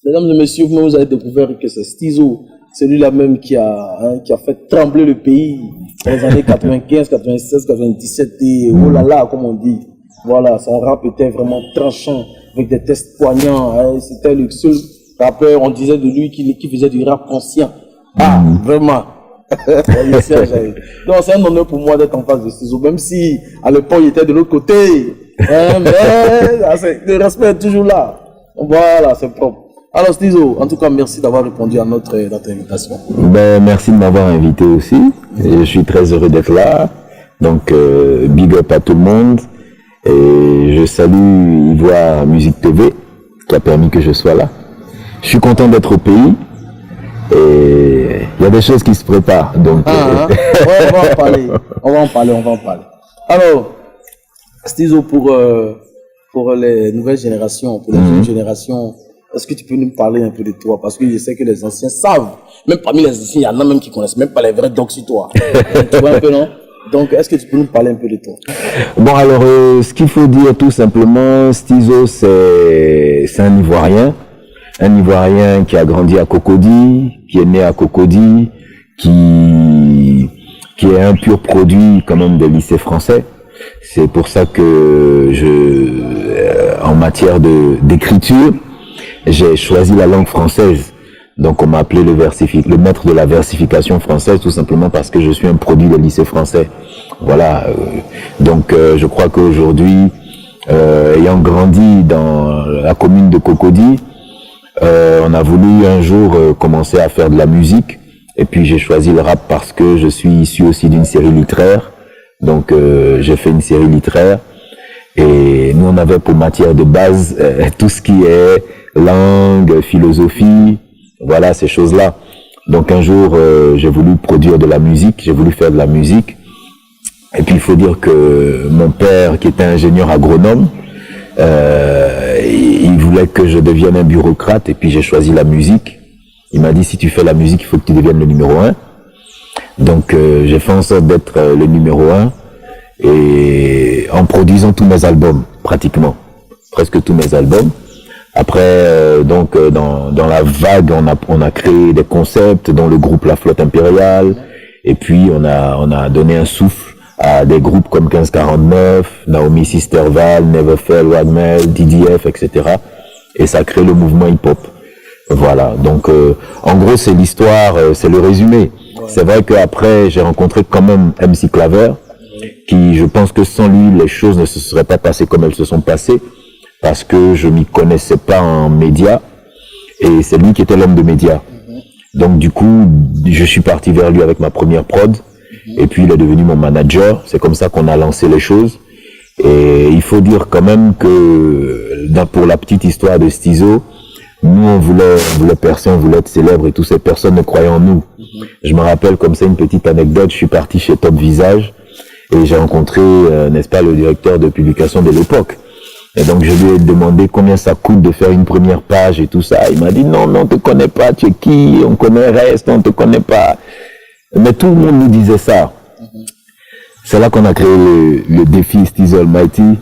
Mesdames et messieurs, vous avez découvert que c'est Stizo, celui-là même qui a fait trembler le pays dans les années 95, 96, 97 et oh là là, comme on dit. Voilà, son rap était vraiment tranchant, avec des textes poignants. C'était le seul rappeur, on disait de lui qui faisait du rap conscient. Ah, vraiment. Donc c'est un honneur pour moi d'être en face de Stizo, même si à l'époque il était de l'autre côté. Mais le respect est toujours là. Voilà, c'est propre. Alors Stizo, en tout cas, merci d'avoir répondu à notre invitation. Merci de m'avoir invité aussi. Et je suis très heureux d'être là. Donc, big up à tout le monde. Et je salue Ivoire Musique TV qui a permis que je sois là. Je suis content d'être au pays. Et il y a des choses qui se préparent. Donc, on va en parler. Alors, Stizo, pour les nouvelles générations, pour les jeunes générations, est-ce que tu peux nous parler un peu de toi? Parce que je sais que les anciens savent. Même parmi les anciens, il y en a même qui connaissent même pas les vrais docs sur toi. Tu vois un peu, non? Donc, est-ce que tu peux nous parler un peu de toi? Bon, alors, ce qu'il faut dire tout simplement, Stizo, c'est un Ivoirien. Un Ivoirien qui a grandi à Cocody, qui est né à Cocody, qui est un pur produit quand même des lycées français. C'est pour ça que en matière d'écriture, j'ai choisi la langue française. Donc on m'a appelé le maître de la versification française, tout simplement parce que je suis un produit des lycées français. Voilà. Donc je crois qu'aujourd'hui, ayant grandi dans la commune de Cocody, on a voulu un jour commencer à faire de la musique. Et puis j'ai choisi le rap parce que je suis issu aussi d'une série littéraire. Donc j'ai fait une série littéraire. Et nous on avait pour matière de base tout ce qui est langue, philosophie, voilà ces choses-là. Donc un jour j'ai voulu produire de la musique, j'ai voulu faire de la musique. Et puis il faut dire que mon père qui était ingénieur agronome, il voulait que je devienne un bureaucrate et puis j'ai choisi la musique. Il m'a dit si tu fais la musique, il faut que tu deviennes le numéro 1. Donc j'ai fait en sorte d'être le numéro 1 et en produisant tous mes albums, pratiquement, presque tous mes albums. Après, dans la vague, on a créé des concepts, dont le groupe La Flotte Impériale, et puis on a donné un souffle à des groupes comme 1549, Naomi Sisterval, Neverfell, Wagmel, DDF, etc. Et ça crée le mouvement hip-hop. Voilà, donc en gros c'est l'histoire, c'est le résumé. C'est vrai qu'après j'ai rencontré quand même MC Claver, qui je pense que sans lui les choses ne se seraient pas passées comme elles se sont passées, parce que je m'y connaissais pas en médias, et c'est lui qui était l'homme de médias. Donc du coup, je suis parti vers lui avec ma première prod, et puis il est devenu mon manager, c'est comme ça qu'on a lancé les choses. Et il faut dire quand même que, pour la petite histoire de Stizo, nous on voulait percer, on voulait être célèbre, et toutes ces personnes ne croyaient en nous. Je me rappelle comme ça une petite anecdote, je suis parti chez Top Visage, et j'ai rencontré, n'est-ce pas, le directeur de publication de l'époque. Et donc je lui ai demandé combien ça coûte de faire une première page et tout ça. Il m'a dit non, mais on te connaît pas, tu es qui? On connaît Reste, on te connaît pas. Mais tout le monde nous disait ça. C'est là qu'on a créé le défi Stizo Almighty,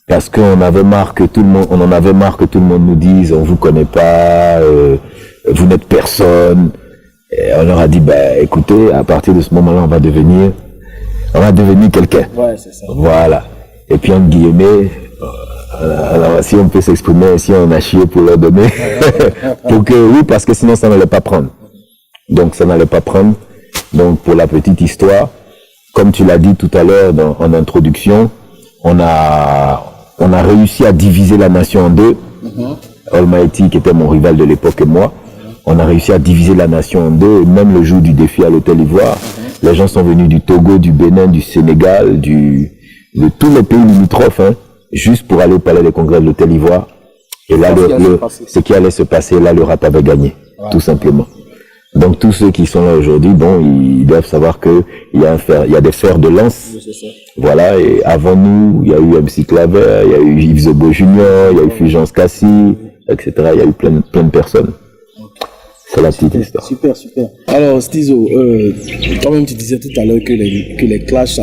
parce qu'on avait marre que tout le monde, on en avait marre que tout le monde nous dise on vous connaît pas, vous n'êtes personne. Et on leur a dit écoutez, à partir de ce moment-là, on va devenir quelqu'un. Ouais, c'est ça. Voilà. Et puis entre guillemets, alors si on peut s'exprimer, si on a chié pour leur donner, pour que oui, parce que sinon ça n'allait pas prendre. Donc ça n'allait pas prendre. Donc pour la petite histoire, comme tu l'as dit tout à l'heure en introduction, on a réussi à diviser la nation en deux. Almighty, qui était mon rival de l'époque, et moi, on a réussi à diviser la nation en deux. Et même le jour du défi à l'Hôtel Ivoire, les gens sont venus du Togo, du Bénin, du Sénégal, de tous les pays limitrophes, juste pour aller au palais des congrès de l'Hôtel Ivoire. Et là, ce qui allait se passer, là, le rap avait gagné, tout simplement. Donc tous ceux qui sont là aujourd'hui, bon, ils doivent savoir que il y a des fers de lance. Voilà, et avant nous, il y a eu MC Claver, il y a eu Yves Zobo Junior, il y a eu Fulgence Cassis, etc. Il y a eu plein de personnes. C'est la petite histoire. Super. Alors Stizo, toi-même tu disais tout à l'heure que les clashs,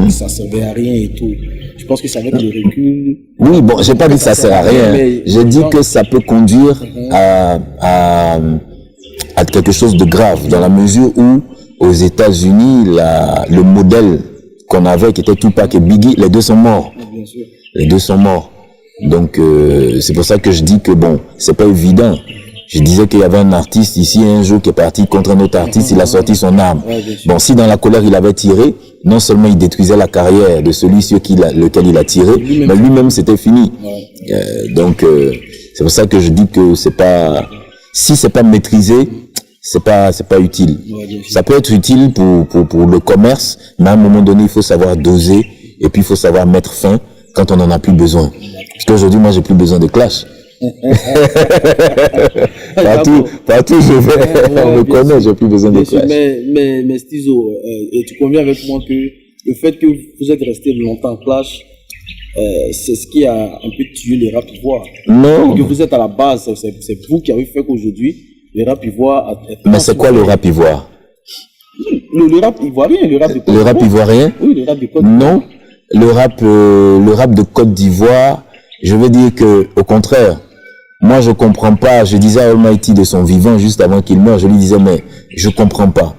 ça servait à rien et tout. je pense que c'est avec le recul. Oui, bon, j'ai pas dit que ça sert à rien. J'ai dit que ça peut conduire à quelque chose de grave, dans la mesure où, aux États-Unis, le modèle qu'on avait, qui était Tupac et Biggie, les deux sont morts. Bien sûr. Les deux sont morts. Donc, c'est pour ça que je dis que bon, c'est pas évident. Je disais qu'il y avait un artiste ici un jour qui est parti contre un autre artiste, il a sorti son arme. Bon, si dans la colère il avait tiré, non seulement il détruisait la carrière de celui sur lequel il a tiré, mais lui-même c'était fini. Donc, c'est pour ça que je dis que c'est pas, si c'est pas maîtrisé, c'est pas utile. Ça peut être utile pour le commerce, mais à un moment donné, il faut savoir doser et puis il faut savoir mettre fin quand on en a plus besoin. Parce qu'aujourd'hui, moi, j'ai plus besoin de clash. partout je vais, on me connaît, j'ai plus besoin de clash. Mais Stizo, et tu conviens avec moi que le fait que vous êtes resté longtemps en clash, c'est ce qui a un peu tué le rap ivoire. Non. Que vous êtes à la base, c'est vous qui avez fait qu'aujourd'hui, le rap ivoire Mais c'est quoi le rap ivoire? Le rap ivoirien, le rap de Côte d'Ivoire. Le rap ivoirien? Oui, le rap de Côte d'Ivoire. Non. Le rap de Côte d'Ivoire, je veux dire que, au contraire, moi je comprends pas. Je disais à Almighty de son vivant, juste avant qu'il meure, je lui disais, mais je comprends pas.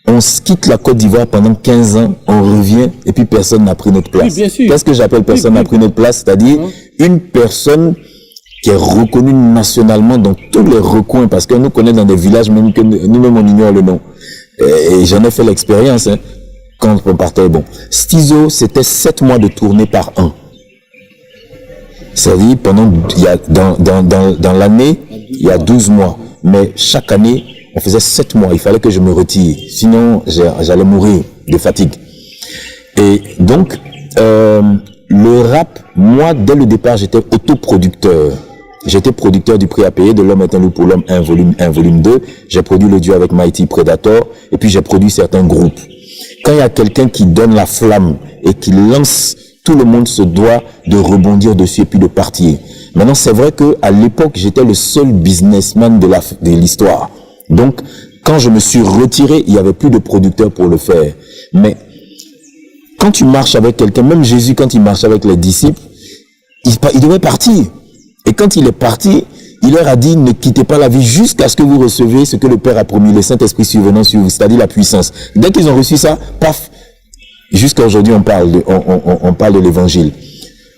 On quitte la Côte d'Ivoire pendant 15 ans, on revient, et puis personne n'a pris notre place. Oui, qu'est-ce que j'appelle personne n'a pris notre place? C'est-à-dire, une personne qui est reconnue nationalement dans tous les recoins, parce qu'on nous connaît dans des villages même que nous-mêmes on ignore le nom. Et j'en ai fait l'expérience, hein, quand on partait. Bon, Stizo, c'était 7 mois de tournée par an. C'est-à-dire, dans l'année, il y a 12 mois. Mais chaque année, on faisait 7 mois. Il fallait que je me retire. Sinon, j'allais mourir de fatigue. Et donc, le rap, moi, dès le départ, j'étais autoproducteur. J'étais producteur du Prix à payer, de L'Homme est un loup pour l'homme, 1 volume 1, volume 2. J'ai produit le duo avec Mighty Predator. Et puis, j'ai produit certains groupes. Quand il y a quelqu'un qui donne la flamme et qui lance, tout le monde se doit de rebondir dessus et puis de partir. Maintenant, c'est vrai que à l'époque, j'étais le seul businessman de l'histoire. Donc, quand je me suis retiré, il n'y avait plus de producteur pour le faire. Mais quand tu marches avec quelqu'un, même Jésus, quand il marchait avec les disciples, il devait partir. Et quand il est parti, il leur a dit, ne quittez pas la vie jusqu'à ce que vous receviez ce que le Père a promis, le Saint-Esprit survenant sur vous, c'est-à-dire la puissance. Dès qu'ils ont reçu ça, paf, jusqu'à aujourd'hui, on parle de l'évangile.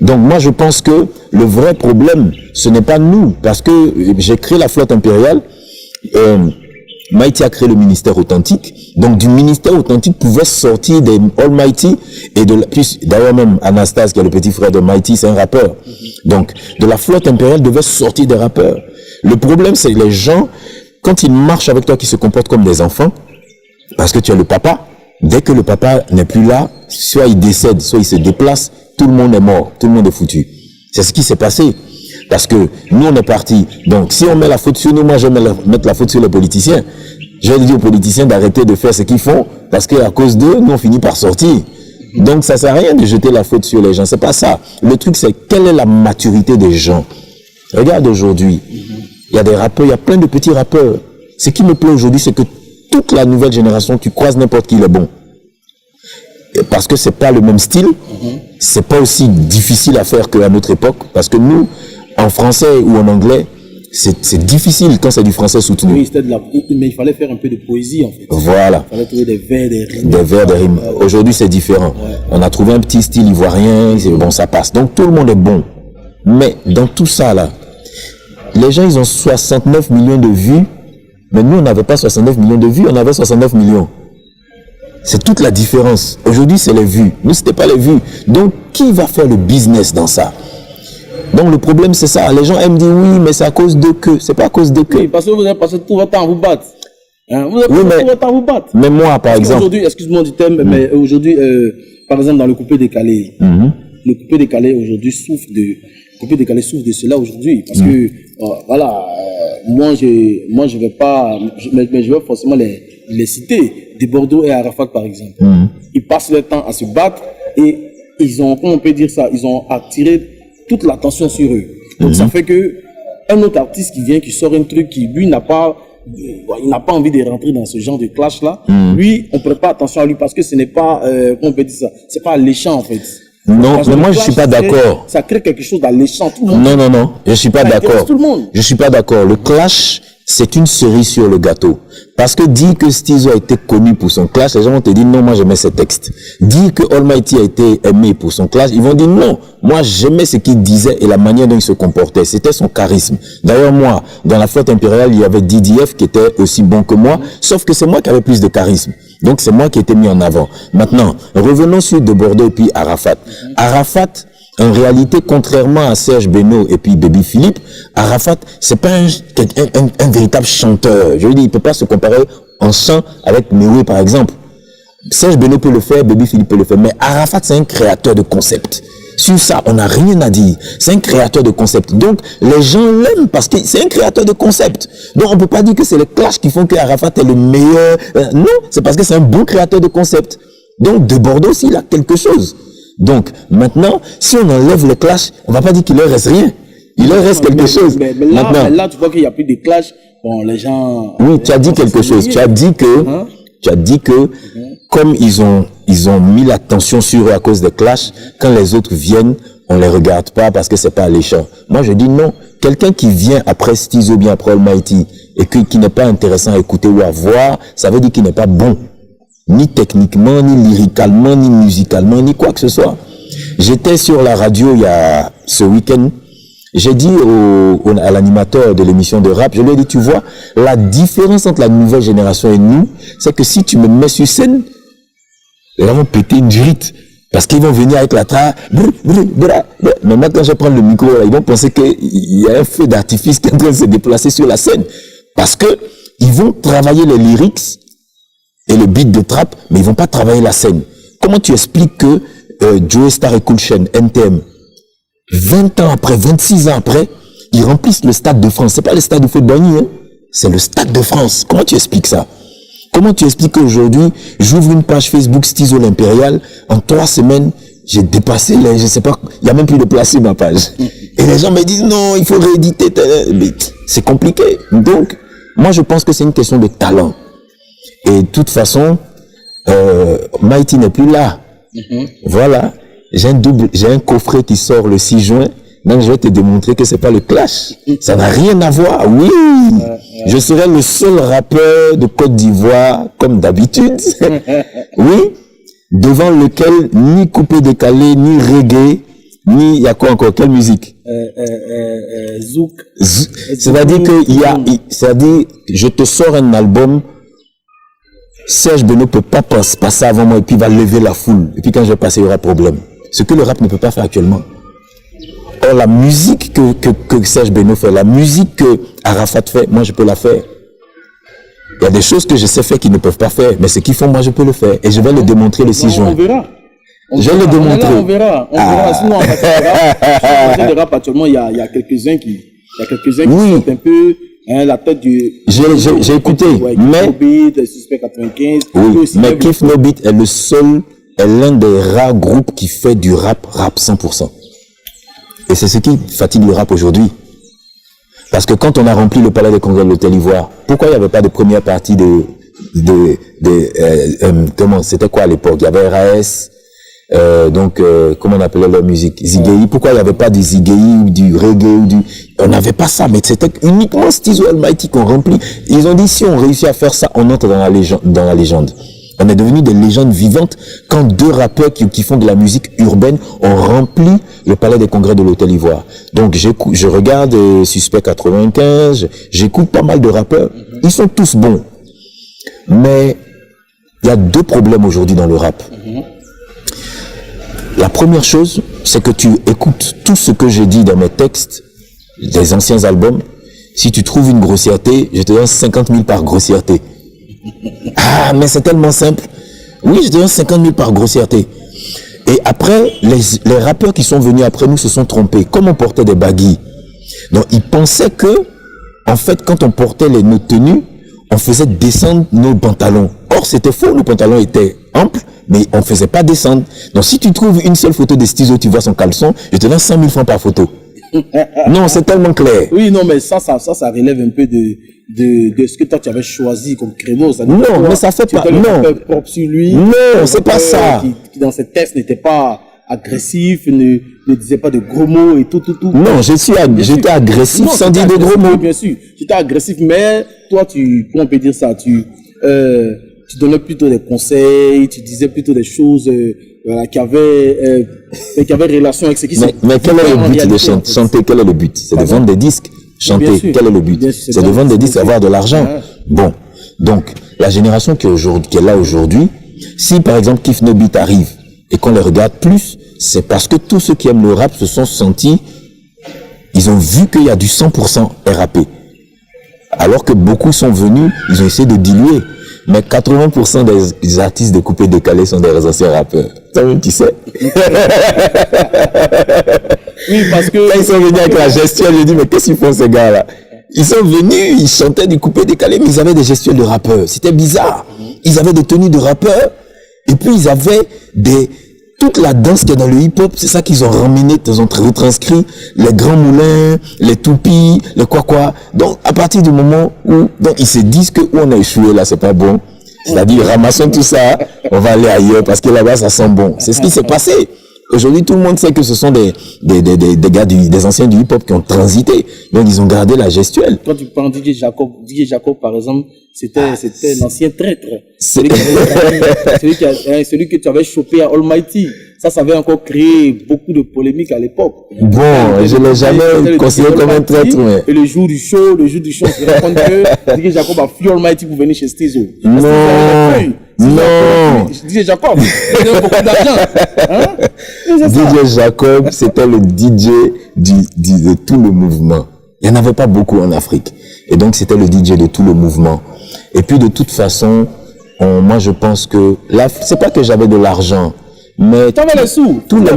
Donc moi, je pense que le vrai problème, ce n'est pas nous, parce que j'ai créé la flotte impériale, Mighty a créé le ministère authentique. Donc du ministère authentique pouvait sortir des Almighty et d'ailleurs même Anastase, qui est le petit frère de Mighty, c'est un rappeur. Donc de la flotte impériale devait sortir des rappeurs. Le problème, c'est les gens, quand ils marchent avec toi, qui se comportent comme des enfants, parce que tu es le papa. Dès que le papa n'est plus là, soit il décède, soit il se déplace, tout le monde est mort, tout le monde est foutu. C'est ce qui s'est passé. Parce que nous, on est partis. Donc, si on met la faute sur nous, moi, je vais mettre la faute sur les politiciens. Je vais dire aux politiciens d'arrêter de faire ce qu'ils font, parce qu'à cause d'eux, nous, on finit par sortir. Donc, ça sert à rien de jeter la faute sur les gens. C'est pas ça. Le truc, c'est quelle est la maturité des gens. Regarde aujourd'hui. Il y a des rappeurs, il y a plein de petits rappeurs. Ce qui me plaît aujourd'hui, c'est que toute la nouvelle génération, tu croises n'importe qui, il est bon. Parce que c'est pas le même style, c'est pas aussi difficile à faire qu'à notre époque, parce que nous, en français ou en anglais, c'est difficile quand c'est du français soutenu. Oui, mais il fallait faire un peu de poésie, en fait. Voilà. Il fallait trouver des vers, des rimes. Des vers, des rimes. Aujourd'hui, c'est différent. Ouais. On a trouvé un petit style ivoirien, bon, ça passe. Donc, tout le monde est bon. Mais, dans tout ça, là, les gens, ils ont 69 millions de vues, mais nous, on n'avait pas 69 millions de vues, on avait 69 millions. C'est toute la différence. Aujourd'hui, c'est les vues. Nous, c'était pas les vues. Donc, qui va faire le business dans ça? Donc, le problème, c'est ça. Les gens aiment dire oui, mais c'est à cause de que. C'est pas à cause de que. Oui, parce que vous avez passé tout votre temps à vous battre. Hein? Vous avez passé tout votre temps à vous battre. Mais moi, par exemple. Aujourd'hui, excuse-moi du thème, mais aujourd'hui, par exemple, dans le coupé décalé, le coupé décalé aujourd'hui souffre de cela aujourd'hui. Parce que, voilà, moi, je vais pas, mais je vais forcément les citer. De Bordeaux et Arafat, par exemple. Ils passent leur temps à se battre et ils ont, comment on peut dire ça, ils ont attiré toute l'attention sur eux. Donc ça fait que un autre artiste qui vient, qui sort un truc qui, lui, il n'a pas envie de rentrer dans ce genre de clash-là. Lui, on ne prête pas attention à lui parce que ce n'est pas, comment on peut dire ça, c'est pas alléchant, en fait. Non, mais moi je suis pas d'accord. Ça crée quelque chose d'alléchant. Non, je suis pas d'accord. Tout le monde. Je suis pas d'accord. Le clash, c'est une cerise sur le gâteau. Parce que dire que Stisou a été connu pour son clash, les gens vont te dire non, moi j'aimais ses textes. Dire que Almighty a été aimé pour son clash, ils vont dire non, moi j'aimais ce qu'il disait et la manière dont il se comportait. C'était son charisme. D'ailleurs moi, dans la flotte impériale, il y avait DDF qui était aussi bon que moi, sauf que c'est moi qui avais plus de charisme. Donc c'est moi qui ai été mis en avant. Maintenant, revenons sur De Bordeaux et puis Arafat. Arafat, en réalité, contrairement à Serge Beno et puis Baby Philippe, Arafat, c'est pas un véritable chanteur. Je veux dire, il peut pas se comparer en chant avec Mewe, par exemple. Serge Beno peut le faire, Baby Philippe peut le faire, mais Arafat, c'est un créateur de concept. Sur ça, on n'a rien à dire. C'est un créateur de concept. Donc, les gens l'aiment parce que c'est un créateur de concept. Donc, on peut pas dire que c'est les clashs qui font que Arafat est le meilleur. Non, c'est parce que c'est un bon créateur de concept. Donc, De Bordeaux aussi, il a quelque chose. Donc, maintenant, si on enlève le clash, on va pas dire qu'il leur reste rien. Il leur reste quelque chose. Mais là, tu vois qu'il n'y a plus de clash. Bon, les gens... Oui, tu as dit quelque chose. Tu as dit que, comme ils ont mis l'attention sur eux à cause des clashs, quand les autres viennent, on les regarde pas parce que c'est pas alléchant. Moi, je dis non. Quelqu'un qui vient après Stisou, bien après Almighty, et qui n'est pas intéressant à écouter ou à voir, ça veut dire qu'il n'est pas bon. Ni techniquement, ni lyricalement, ni musicalement, ni quoi que ce soit. J'étais sur la radio il y a ce week-end. J'ai dit à l'animateur de l'émission de rap, je lui ai dit, tu vois, la différence entre la nouvelle génération et nous, c'est que si tu me mets sur scène, ils vont péter une drite. Parce qu'ils vont venir avec la tra. Mais moi, quand je prends le micro, là, ils vont penser qu'il y a un feu d'artifice qui est en train de se déplacer sur la scène. Parce que ils vont travailler les lyrics et le beat de trap, mais ils vont pas travailler la scène. Comment tu expliques que Joey Star et Cool Chain, NTM, 20 ans après, 26 ans après, ils remplissent le Stade de France. C'est pas le Stade de football, hein? C'est le Stade de France. Comment tu expliques ça? Comment tu expliques qu'aujourd'hui, j'ouvre une page Facebook Stisou l'Impérial, en 3 semaines, j'ai dépassé les, je sais pas, il y a même plus de place sur ma page. Et les gens me disent non, il faut rééditer. Mais c'est compliqué. Donc, moi je pense que c'est une question de talent. Et de toute façon, Mighty n'est plus là. Voilà. J'ai un coffret qui sort le 6 juin. Donc je vais te démontrer que c'est pas le clash. Ça n'a rien à voir. Oui. Je serai le seul rappeur de Côte d'Ivoire, comme d'habitude. Oui. Devant lequel ni coupé décalé, ni reggae, ni il y a quoi encore? Quelle musique? Zouk. C'est-à-dire que c'est-à-dire, je te sors un album, Serge Beno peut pas passer avant moi et puis il va lever la foule. Et puis quand je vais passer, il y aura problème. Ce que le rap ne peut pas faire actuellement. Or, la musique que Serge Beno fait, la musique que Arafat fait, moi je peux la faire. Il y a des choses que je sais faire qu'ils ne peuvent pas faire, mais ce qu'ils font, moi je peux le faire. Et je vais le démontrer le 6 juin. On verra. Je vais le démontrer. On verra. Sinon, en rap, actuellement, il y a quelques-uns qui sont un peu la tête du... J'ai écouté, mais... Beat, Suspect 95. Oui, mais Cliff No Beat est l'un des rares groupes qui fait du rap 100%. Et c'est ce qui fatigue le rap aujourd'hui. Parce que quand on a rempli le palais des congrès de l'Hôtel Ivoire, pourquoi il n'y avait pas de première partie comment, c'était quoi à l'époque? Il y avait RAS, comment on appelait leur musique? Zigei. Pourquoi il n'y avait pas du Zigei ou du reggae on n'avait pas ça, mais c'était uniquement Stisou Almighty qu'on remplit. Ils ont dit, si on réussit à faire ça, on entre dans la légende. On est devenu des légendes vivantes quand 2 rappeurs qui font de la musique urbaine ont rempli le palais des congrès de l'Hôtel Ivoire. Donc je regarde Suspect 95, j'écoute pas mal de rappeurs. Ils sont tous bons. Mais il y a 2 problèmes aujourd'hui dans le rap. La première chose, c'est que tu écoutes tout ce que j'ai dit dans mes textes, des anciens albums. Si tu trouves une grossièreté, je te donne 50 000 par grossièreté. Ah, mais c'est tellement simple. Oui, je te donne 50 000 par grossièreté. Et après, les rappeurs qui sont venus après nous se sont trompés. Comme on portait des baguilles. Donc, ils pensaient que, en fait, quand on portait nos tenues, on faisait descendre nos pantalons. Or, c'était faux. Nos pantalons étaient amples, mais on ne faisait pas descendre. Donc, si tu trouves une seule photo de Stisou, tu vois son caleçon, je te donne 100 000 francs par photo. Non, c'est tellement clair. Oui, non, mais ça relève un peu de ce que toi tu avais choisi comme créneau. Non, mais ça fait pas. Non. Propre sur lui. Non, c'est pas ça. Qui dans ses tests n'était pas agressif, ne disait pas de gros mots et tout. Non, j'étais agressif sans dire de gros mots. Bien sûr, j'étais agressif, mais toi, comment on peut dire ça, tu donnais plutôt des conseils, tu disais plutôt des choses voilà, qui avaient relation avec ce qui mais quel est le but de chanter? Quel est le but? C'est de vendre des disques. Chanter, quel est le but? C'est de vendre des disques, avoir de l'argent. Bon, donc, la génération qui est là aujourd'hui, si par exemple Kif No Beat arrive et qu'on les regarde plus, c'est parce que tous ceux qui aiment le rap se sont sentis, ils ont vu qu'il y a du 100% RAP. Alors que beaucoup sont venus, ils ont essayé de diluer. Mais 80% des artistes de coupé décalé sont des anciens rappeurs. Toi-même, tu sais. Oui, parce que... Quand ils sont venus avec la gestuelle, j'ai dit, mais qu'est-ce qu'ils font ces gars-là? Ils sont venus, ils chantaient du coupé décalé, mais ils avaient des gestuelles de rappeurs. C'était bizarre. Ils avaient des tenues de rappeurs, et puis ils avaient toute la danse qu'il y a dans le hip-hop, c'est ça qu'ils ont ramené, ils ont retranscrit les grands moulins, les toupies, les quoi. Donc, à partir du moment où, donc, ils se disent que où on a échoué là, c'est pas bon. C'est-à-dire, ramassons tout ça, on va aller ailleurs parce que là-bas, ça sent bon. C'est ce qui s'est passé. Aujourd'hui, tout le monde sait que ce sont des gars des anciens du hip-hop qui ont transité. Donc, ils ont gardé la gestuelle. Quand tu prends DJ Jacob, par exemple, c'était l'ancien traître. Celui que tu avais chopé à Almighty. Ça avait encore créé beaucoup de polémiques à l'époque. Bon, je l'ai jamais considéré comme un traître, mais... Et le jour du show, on se rend compte que DJ Jacob a fui Almighty pour venir chez Stizo. Non. DJ Jacob, il a beaucoup d'argent. Hein? DJ Jacob, c'était le DJ de tout le mouvement. Il n'y en avait pas beaucoup en Afrique. Et donc, c'était le DJ de tout le mouvement. Et puis, de toute façon, moi, je pense que là, c'est pas que j'avais de l'argent, mais tous les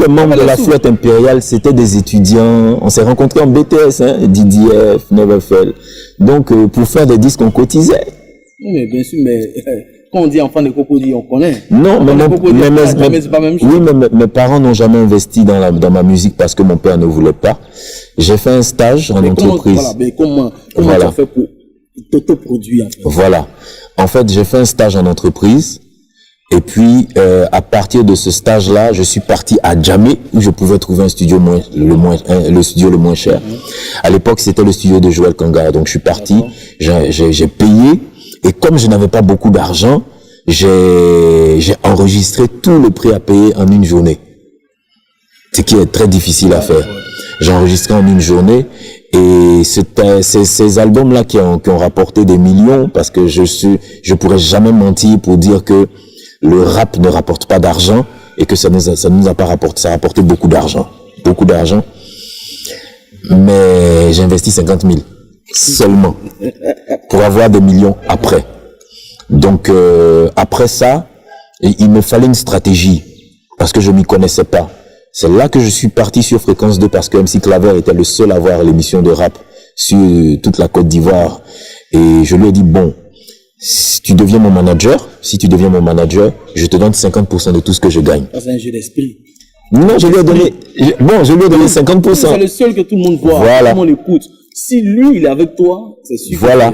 membres de la flotte impériale, c'était des étudiants. On s'est rencontrés en BTS, hein, DDF, Neverfell. Donc, pour faire des disques, on cotisait. Oui, mais bien sûr, mais quand on dit enfant de crocodile, on connaît. Non, mais mes parents n'ont jamais investi dans ma musique parce que mon père ne voulait pas. J'ai fait un stage en entreprise. Comment tu as fait pour t'autoproduire en fait? Voilà. En fait, j'ai fait un stage en entreprise. Et puis, à partir de ce stage-là, je suis parti à Djamé, où je pouvais trouver un studio le studio le moins cher. À l'époque, c'était le studio de Joël Kangara. Donc, je suis parti, j'ai payé. Et comme je n'avais pas beaucoup d'argent, j'ai enregistré tout le prix à payer en une journée. Ce qui est très difficile à faire. J'ai enregistré en une journée. Et c'était ces albums-là qui ont rapporté des millions, parce que je pourrais jamais mentir pour dire que le rap ne rapporte pas d'argent et que ça nous a pas rapporté, ça a rapporté beaucoup d'argent. Mais j'ai investi 50 000 seulement pour avoir des millions après. Donc, après ça, il me fallait une stratégie parce que je m'y connaissais pas. C'est là que je suis parti sur Fréquence 2 parce que MC Claver était le seul à avoir l'émission de rap sur toute la Côte d'Ivoire. Et je lui ai dit, bon, si tu deviens mon manager, je te donne 50% de tout ce que je gagne. C'est un jeu d'esprit. Non, je lui ai donné 50%. C'est le seul que tout le monde voit, voilà. Tout le monde écoute. Si lui, il est avec toi, c'est sûr. Voilà.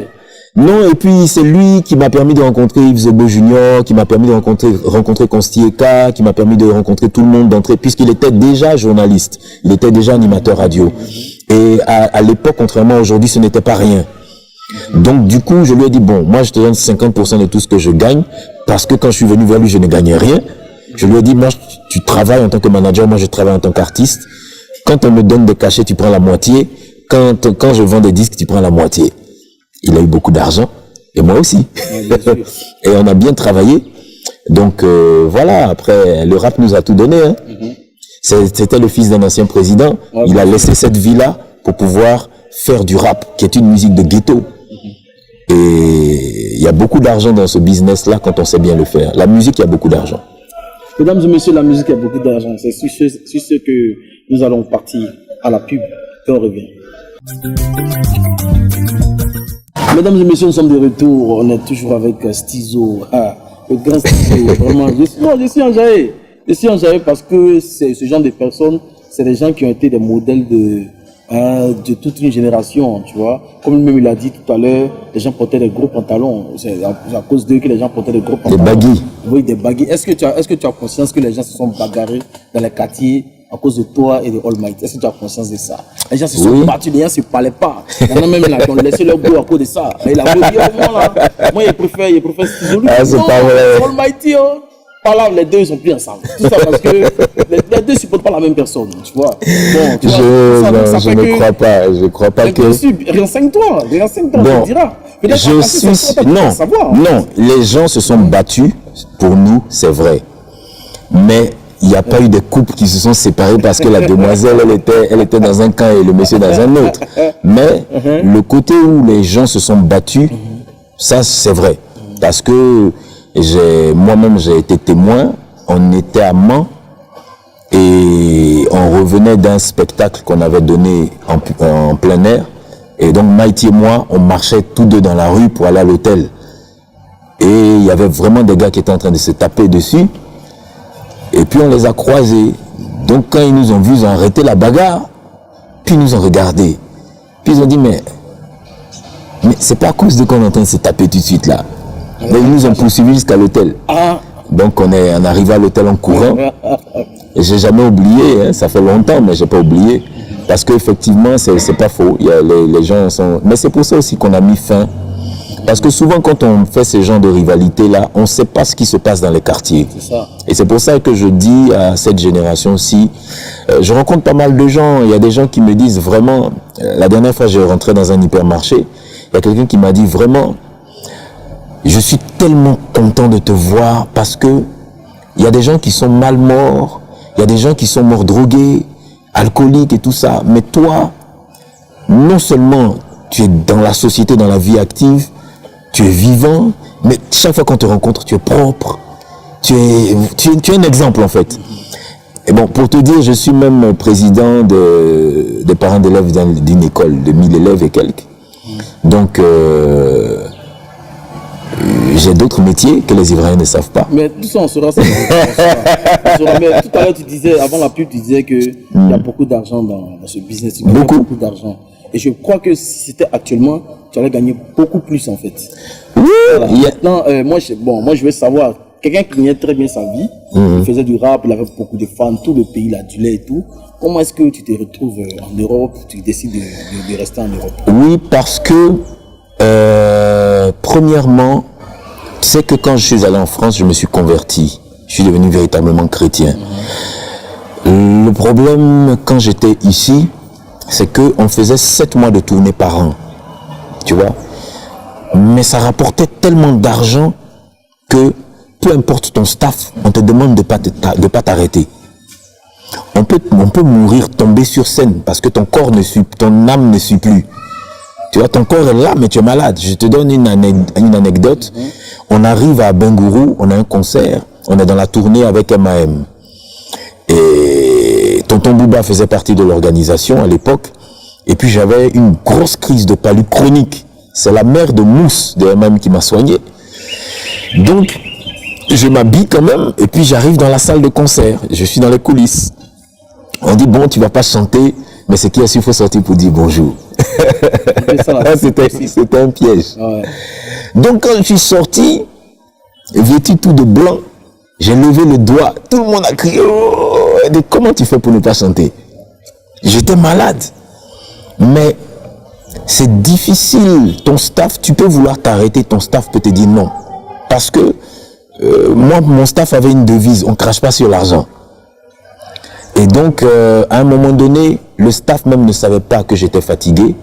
Non, et puis c'est lui qui m'a permis de rencontrer Yves Zebo Junior, qui m'a permis de rencontrer Constieka, qui m'a permis de rencontrer tout le monde d'entrée, puisqu'il était déjà journaliste, il était déjà animateur radio. Et à l'époque, contrairement à aujourd'hui, ce n'était pas rien. Donc du coup, je lui ai dit, bon, moi je te donne 50% de tout ce que je gagne, parce que quand je suis venu vers lui, je ne gagnais rien. Je lui ai dit, moi, tu travailles en tant que manager, moi je travaille en tant qu'artiste. Quand on me donne des cachets, tu prends la moitié. Quand je vends des disques, tu prends la moitié. Il a eu beaucoup d'argent, et moi aussi. Et on a bien travaillé. Donc voilà, après, le rap nous a tout donné. Hein. C'était le fils d'un ancien président. Il a laissé cette vie-là pour pouvoir faire du rap, qui est une musique de ghetto. Et il y a beaucoup d'argent dans ce business-là quand on sait bien le faire. La musique, il y a beaucoup d'argent. Mesdames et messieurs, la musique, il y a beaucoup d'argent. C'est sur ce que nous allons partir à la pub. Et on revient. Mesdames et messieurs, nous sommes de retour. On est toujours avec Stizo, le grand Stizo. Vraiment, je suis enjaillé. Je suis enjaillé parce que c'est ce genre de personnes, c'est des gens qui ont été des modèles de toute une génération, tu vois. Comme lui-même il a dit tout à l'heure, les gens portaient des gros pantalons. C'est à cause d'eux que les gens portaient des gros pantalons. Des baggy. Oui, des baggy. Est-ce que tu as conscience que les gens se sont bagarrés dans les quartiers à cause de toi et de All Might? Est-ce que tu as conscience de ça? Les gens se sont battus, les gens ne se parlaient pas. Il y en a même là qui ont laissé leur go à cause de ça. Et il a dit, moi, il préfère Stizo. Ah, c'est pas vrai. All Mighty, hein. Par là, les deux, ils sont plus ensemble. Tout ça parce que les deux ne supportent pas la même personne, tu vois. Bon, tu vois, je ne crois pas. Je crois pas que... Renseigne-toi, bon, tu diras. Non, les gens se sont battus, pour nous, c'est vrai. Mais il n'y a pas eu de couples qui se sont séparés parce que la demoiselle, elle était dans un camp et le monsieur dans un autre. Mais le côté où les gens se sont battus, ça, c'est vrai. Parce que moi-même, j'ai été témoin. On était à Mans et on revenait d'un spectacle qu'on avait donné en plein air. Et donc, Mighty et moi, on marchait tous deux dans la rue pour aller à l'hôtel. Et il y avait vraiment des gars qui étaient en train de se taper dessus. Et puis, on les a croisés. Donc, quand ils nous ont vus, ils ont arrêté la bagarre. Puis, ils nous ont regardés. Puis, ils ont dit, mais c'est pas à cause de qu'on est en train de se taper tout de suite là. Mais ils nous ont poursuivis jusqu'à l'hôtel. Donc on arrivé à l'hôtel en courant. Et j'ai jamais oublié, hein, ça fait longtemps, mais j'ai pas oublié. Parce qu'effectivement, c'est pas faux. Les gens sont. Mais c'est pour ça aussi qu'on a mis fin. Parce que souvent, quand on fait ce genre de rivalité-là, on ne sait pas ce qui se passe dans les quartiers. C'est ça. Et c'est pour ça que je dis à cette génération-ci, je rencontre pas mal de gens. Il y a des gens qui me disent vraiment. La dernière fois, j'ai rentré dans un hypermarché. Il y a quelqu'un qui m'a dit vraiment. Je suis tellement content de te voir parce que il y a des gens qui sont mal morts, il y a des gens qui sont morts drogués, alcooliques et tout ça. Mais toi, non seulement tu es dans la société, dans la vie active, tu es vivant, mais chaque fois qu'on te rencontre, tu es propre. Tu es un exemple en fait. Et bon, pour te dire, je suis même président des parents d'élèves d'une école de 1000 élèves et quelques. Donc, j'ai d'autres métiers que les Ivoiriens ne savent pas. Mais tout ça, on saura ça. Mais tout à l'heure, tu disais, avant la pub, tu disais qu'il y a beaucoup d'argent dans ce business. Beaucoup d'argent. Et je crois que si c'était actuellement, tu allais gagner beaucoup plus en fait. Oui. Voilà. Maintenant, moi, je veux savoir, quelqu'un qui gagnait très bien sa vie, il faisait du rap, il avait beaucoup de fans, tout le pays l'adulait et tout. Comment est-ce que tu te retrouves en Europe, tu décides de rester en Europe? Oui, parce que, premièrement, tu sais que quand je suis allé en France, je me suis converti. Je suis devenu véritablement chrétien. Le problème, quand j'étais ici, c'est qu'on faisait 7 mois de tournée par an. Tu vois? Mais ça rapportait tellement d'argent que, peu importe ton staff, on te demande de pas t'arrêter. On peut mourir, tomber sur scène, parce que ton corps ne suit, ton âme ne suit plus. Tu vois, ton corps est là, mais tu es malade. Je te donne une anecdote. On arrive à Bengourou, on a un concert, on est dans la tournée avec MAM. Et Tonton Bouba faisait partie de l'organisation à l'époque. Et puis j'avais une grosse crise de palu chronique. C'est la mère de Mousse de MAM qui m'a soigné. Donc, je m'habille quand même, et puis j'arrive dans la salle de concert. Je suis dans les coulisses. On dit, bon, tu vas pas chanter, mais c'est qu'il faut sortir pour dire bonjour. C'était un piège. Ouais. Donc quand je suis sorti, vêtu tout de blanc, j'ai levé le doigt. Tout le monde a crié, oh, comment tu fais pour ne pas chanter? J'étais malade. Mais c'est difficile. Ton staff, tu peux vouloir t'arrêter, ton staff peut te dire non. Parce que moi, mon staff avait une devise, on ne crache pas sur l'argent. Et donc, à un moment donné, le staff même ne savait pas que j'étais fatigué.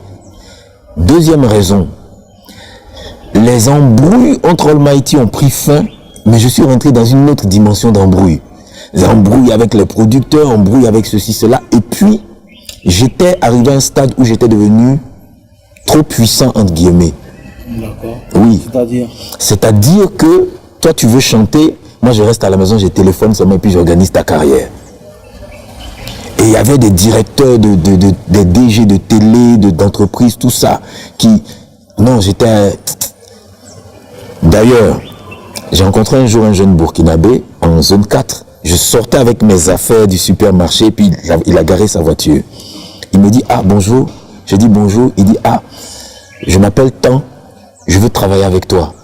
Deuxième raison, les embrouilles entre All Mighty ont pris fin, mais je suis rentré dans une autre dimension d'embrouille. Les embrouilles avec les producteurs, embrouilles avec ceci, cela. Et puis, j'étais arrivé à un stade où j'étais devenu trop puissant, entre guillemets. D'accord. Oui. C'est-à-dire? C'est-à-dire que toi, tu veux chanter, moi, je reste à la maison, je téléphone seulement, et puis j'organise ta carrière. Et il y avait des directeurs, des DG de télé, d'entreprises, tout ça, qui... Non, j'étais... D'ailleurs, j'ai rencontré un jour un jeune Burkinabé en zone 4. Je sortais avec mes affaires du supermarché, puis il a garé sa voiture. Il me dit, ah, bonjour. Je dis bonjour. Il dit, ah, je m'appelle Tant, je veux travailler avec toi.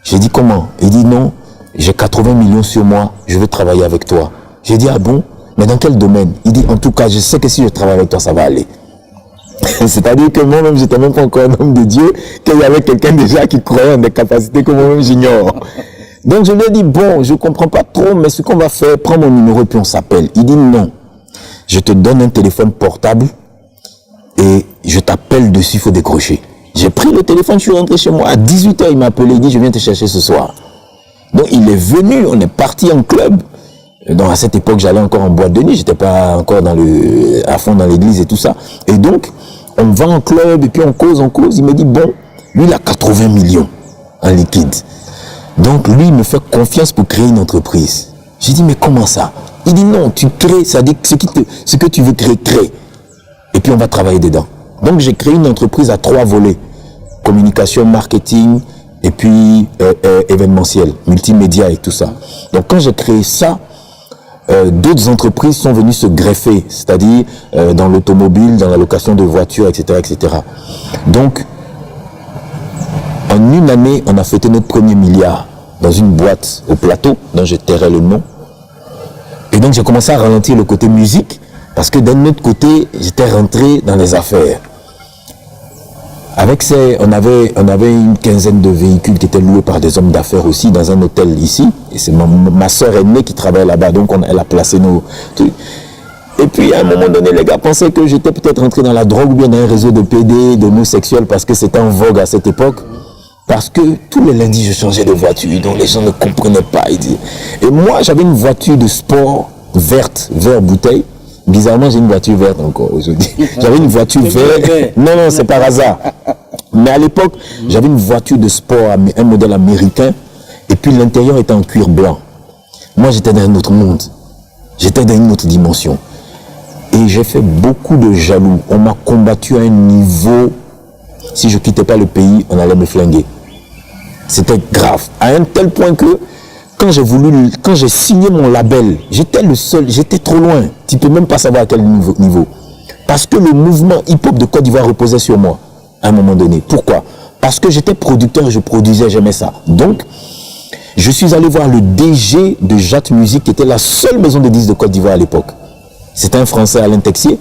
J'ai dit, comment? Il dit, non, j'ai 80 millions sur moi, je veux travailler avec toi. J'ai dit, ah bon? Mais dans quel domaine? Il dit, en tout cas, je sais que si je travaille avec toi, ça va aller. C'est-à-dire que moi-même, j'étais même pas encore un homme de Dieu, qu'il y avait quelqu'un déjà qui croyait en des capacités que moi-même j'ignore. Donc je lui ai dit, bon, je comprends pas trop, mais ce qu'on va faire, prends mon numéro et puis on s'appelle. Il dit, non, je te donne un téléphone portable et je t'appelle dessus, il faut décrocher. J'ai pris le téléphone, je suis rentré chez moi. À 18h, il m'a appelé, il dit, je viens te chercher ce soir. Donc il est venu, on est parti en club. Donc à cette époque, j'allais encore en boîte de nuit, j'étais pas encore à fond dans l'église et tout ça. Et donc, on va en club et puis on cause. Il me dit, bon, lui il a 80 millions en liquide. Donc lui, il me fait confiance pour créer une entreprise. J'ai dit, mais comment ça? Il dit, non, tu crées, ça dit ce que tu veux créer, crée. Et puis on va travailler dedans. Donc j'ai créé une entreprise à 3 volets. Communication, marketing et puis événementiel, multimédia et tout ça. Donc quand j'ai créé ça, d'autres entreprises sont venues se greffer, c'est-à-dire dans l'automobile, dans la location de voitures, etc., etc. Donc, en une année, on a fêté notre premier milliard dans une boîte au plateau, dont je tairai le nom. Et donc, j'ai commencé à ralentir le côté musique, parce que d'un autre côté, j'étais rentré dans les affaires. Avec on avait une quinzaine de véhicules qui étaient loués par des hommes d'affaires aussi dans un hôtel ici. Et c'est ma soeur aînée qui travaille là-bas, donc elle a placé nos trucs. Et puis à un moment donné, les gars pensaient que j'étais peut-être rentré dans la drogue ou bien dans un réseau de PD, d'homosexuels, parce que c'était en vogue à cette époque. Parce que tous les lundis, je changeais de voiture, donc les gens ne comprenaient pas. Et moi, j'avais une voiture de sport verte, vert bouteille. Bizarrement, j'ai une voiture verte encore aujourd'hui. J'avais une voiture verte. Non, c'est par hasard. Mais à l'époque, j'avais une voiture de sport, un modèle américain. Et puis l'intérieur était en cuir blanc. Moi, j'étais dans un autre monde. J'étais dans une autre dimension. Et j'ai fait beaucoup de jaloux. On m'a combattu à un niveau. Si je quittais pas le pays, on allait me flinguer. C'était grave. À un tel point que quand j'ai signé mon label, j'étais le seul, j'étais trop loin. Tu peux même pas savoir à quel niveau. Parce que le mouvement hip-hop de Côte d'Ivoire reposait sur moi, à un moment donné. Pourquoi? Parce que j'étais producteur et je produisais, j'aimais ça. Donc, je suis allé voir le DG de Jat Music, qui était la seule maison de disques de Côte d'Ivoire à l'époque. C'était un Français, Alain Texier.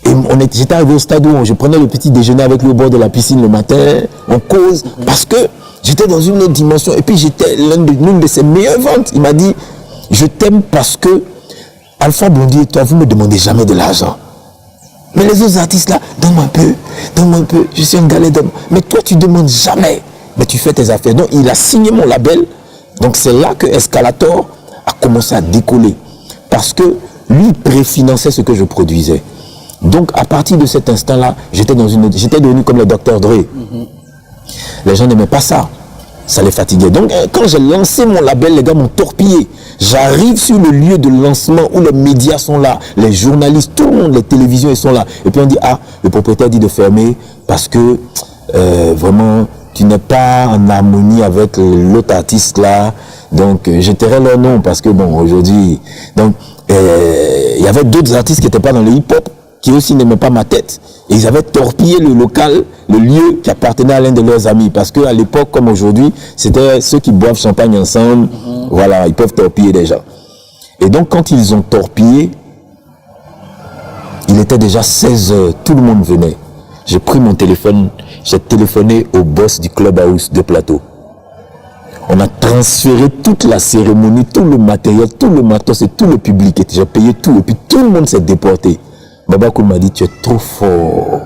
Et j'étais arrivé au stade où je prenais le petit déjeuner avec lui au bord de la piscine le matin, on cause, parce que j'étais dans une autre dimension. Et puis j'étais l'une de ses meilleures ventes. Il m'a dit, je t'aime parce que Alpha Blondy et toi, vous ne me demandez jamais de l'argent. Mais les autres artistes là, donne-moi un peu, je suis un galet d'homme. Mais toi, tu ne demandes jamais. Mais tu fais tes affaires. Donc il a signé mon label. Donc c'est là que Escalator a commencé à décoller. Parce que lui préfinançait ce que je produisais. Donc à partir de cet instant-là, j'étais devenu comme le Dr Dre. Les gens n'aimaient pas ça. Ça les fatiguait. Donc quand j'ai lancé mon label, les gars m'ont torpillé. J'arrive sur le lieu de lancement où les médias sont là, les journalistes, tout le monde, les télévisions, ils sont là. Et puis on dit, ah, le propriétaire dit de fermer parce que vraiment, tu n'es pas en harmonie avec l'autre artiste là. Donc je tairai leur nom parce que bon, aujourd'hui, donc il y avait d'autres artistes qui n'étaient pas dans le hip-hop, qui aussi n'aimaient pas ma tête. Et ils avaient torpillé le local, le lieu qui appartenait à l'un de leurs amis. Parce qu'à l'époque, comme aujourd'hui, c'était ceux qui boivent champagne ensemble. Voilà, ils peuvent torpiller des gens. Et donc, quand ils ont torpillé, il était déjà 16 heures, tout le monde venait. J'ai pris mon téléphone, j'ai téléphoné au boss du Clubhouse de Plateau. On a transféré toute la cérémonie, tout le matériel, tout le matos et tout le public. J'ai payé tout. Et puis tout le monde s'est déporté. Baba Cool m'a dit, tu es trop fort.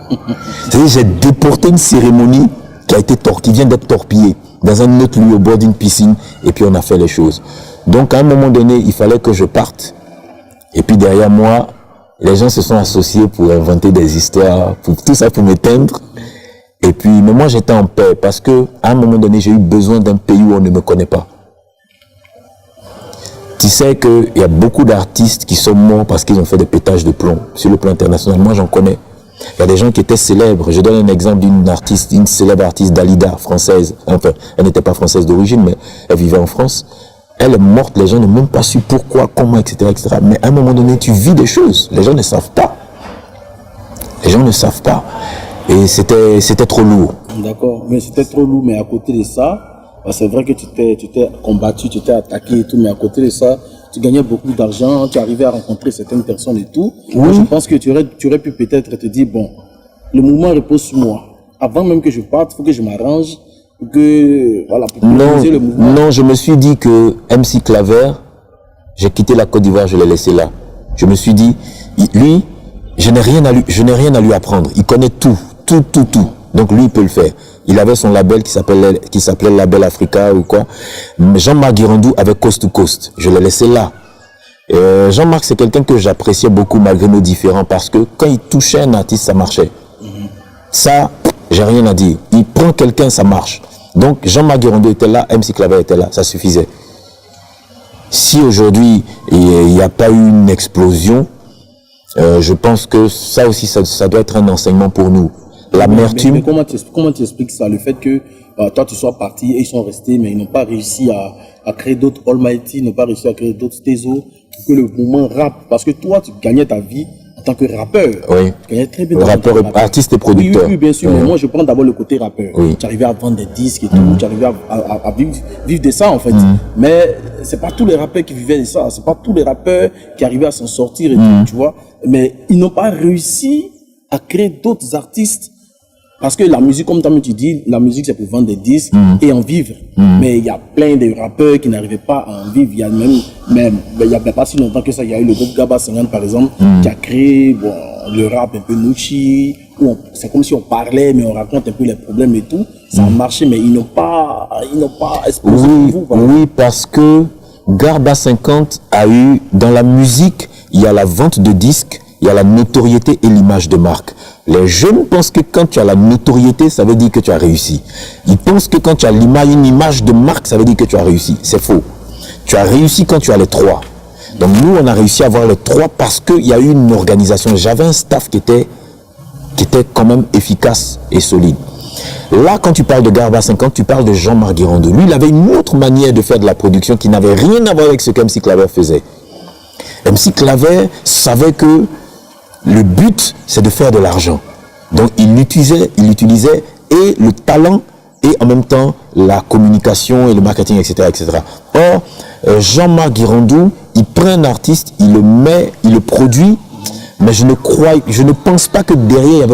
C'est-à-dire, j'ai déporté une cérémonie qui vient d'être torpillée dans un autre lieu au bord d'une piscine. Et puis on a fait les choses. Donc à un moment donné, il fallait que je parte. Et puis derrière moi, les gens se sont associés pour inventer des histoires, pour tout ça pour m'éteindre. Et puis, mais moi j'étais en paix parce que à un moment donné, j'ai eu besoin d'un pays où on ne me connaît pas. Tu sais qu'il y a beaucoup d'artistes qui sont morts parce qu'ils ont fait des pétages de plomb sur le plan international. Moi, j'en connais. Il y a des gens qui étaient célèbres. Je donne un exemple d'une célèbre artiste, Dalida, française. Enfin, elle n'était pas française d'origine, mais elle vivait en France. Elle est morte, les gens n'ont même pas su pourquoi, comment, etc., etc. Mais à un moment donné, tu vis des choses. Les gens ne savent pas. Les gens ne savent pas. Et c'était trop lourd. D'accord, mais c'était trop lourd, mais à côté de ça, c'est vrai que tu t'es combattu, tu t'es attaqué et tout, mais à côté de ça, tu gagnais beaucoup d'argent, tu arrivais à rencontrer certaines personnes et tout. Oui. Moi, je pense que tu aurais pu peut-être te dire, bon, le mouvement repose sur moi. Avant même que je parte, il faut que je m'arrange, que, voilà, pour organiser le mouvement. Non, je me suis dit que MC Claver, j'ai quitté la Côte d'Ivoire, je l'ai laissé là. Je me suis dit, lui, je n'ai rien à lui apprendre. Il connaît tout. Donc lui, il peut le faire. Il avait son label qui s'appelait Label Africa ou quoi. Jean-Marc Guirandou avait Coast to Coast. Je l'ai laissé là. Jean-Marc, c'est quelqu'un que j'appréciais beaucoup malgré nos différends parce que quand il touchait un artiste, ça marchait. Ça, j'ai rien à dire. Il prend quelqu'un, ça marche. Donc Jean-Marc Guirandou était là, MC Claver était là, ça suffisait. Si aujourd'hui, il n'y a pas eu une explosion, je pense que ça aussi, ça doit être un enseignement pour nous. L'amertume. Mais comment tu expliques ça? Le fait que toi tu sois parti et ils sont restés, mais ils n'ont pas réussi à créer d'autres Almighty, ils n'ont pas réussi à créer d'autres Tezo pour que le mouvement rap. Parce que toi, tu gagnais ta vie en tant que rappeur. Oui. Tu gagnais très bien. Rappeur, artiste et producteur. Oui, bien sûr. Oui. Mais moi, je prends d'abord le côté rappeur. Oui. Tu arrivais à vendre des disques et tout. Tu arrivais à vivre de ça, en fait. Mais c'est pas tous les rappeurs qui vivaient de ça. C'est pas tous les rappeurs qui arrivaient à s'en sortir et tout, tu vois. Mais ils n'ont pas réussi à créer d'autres artistes. Parce que la musique, comme tu dis, la musique c'est pour vendre des disques et en vivre. Mais il y a plein de rappeurs qui n'arrivaient pas à en vivre. Il y a même il y a pas si longtemps que ça, il y a eu le groupe Gaba 50 par exemple, qui a créé le rap un peu Nuchi, où c'est comme si on parlait, mais on raconte un peu les problèmes et tout. Ça a marché, mais ils n'ont pas exposé vous. Voilà. Oui, parce que Garba 50 a eu, dans la musique, il y a la vente de disques, il y a la notoriété et l'image de marque. Les jeunes pensent que quand tu as la notoriété, ça veut dire que tu as réussi. Ils pensent que quand tu as une image de marque, ça veut dire que tu as réussi. C'est faux. Tu as réussi quand tu as les trois. Donc nous, on a réussi à avoir les trois parce qu'il y a eu une organisation. J'avais un staff qui était quand même efficace et solide. Là, quand tu parles de Garba 50, tu parles de Jean-Marc Guirandou. Lui, il avait une autre manière de faire de la production qui n'avait rien à voir avec ce qu'MC Claver faisait. MC Claver savait que le but, c'est de faire de l'argent. Donc, il utilisait et le talent et en même temps la communication et le marketing, etc. etc. Or, Jean-Marc Guirandou, il prend un artiste, il le met, il le produit, mais je ne pense pas que derrière,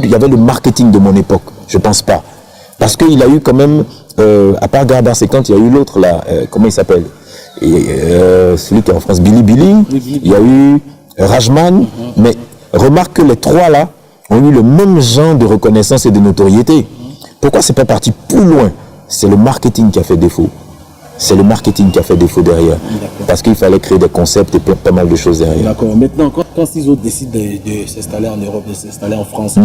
il y avait le marketing de mon époque. Je pense pas. Parce qu'il a eu quand même, à part Garba 50, il y a eu l'autre là, comment il s'appelle? Celui qui est en France, Billy. Il y a eu Rajman, mais remarque que les trois là ont eu le même genre de reconnaissance et de notoriété. Pourquoi c'est pas parti plus loin? C'est le marketing qui a fait défaut. C'est le marketing qui a fait défaut derrière. Parce qu'il fallait créer des concepts et pas mal de choses derrière. D'accord. Maintenant, quand Tizo décide de s'installer en Europe, de s'installer en France,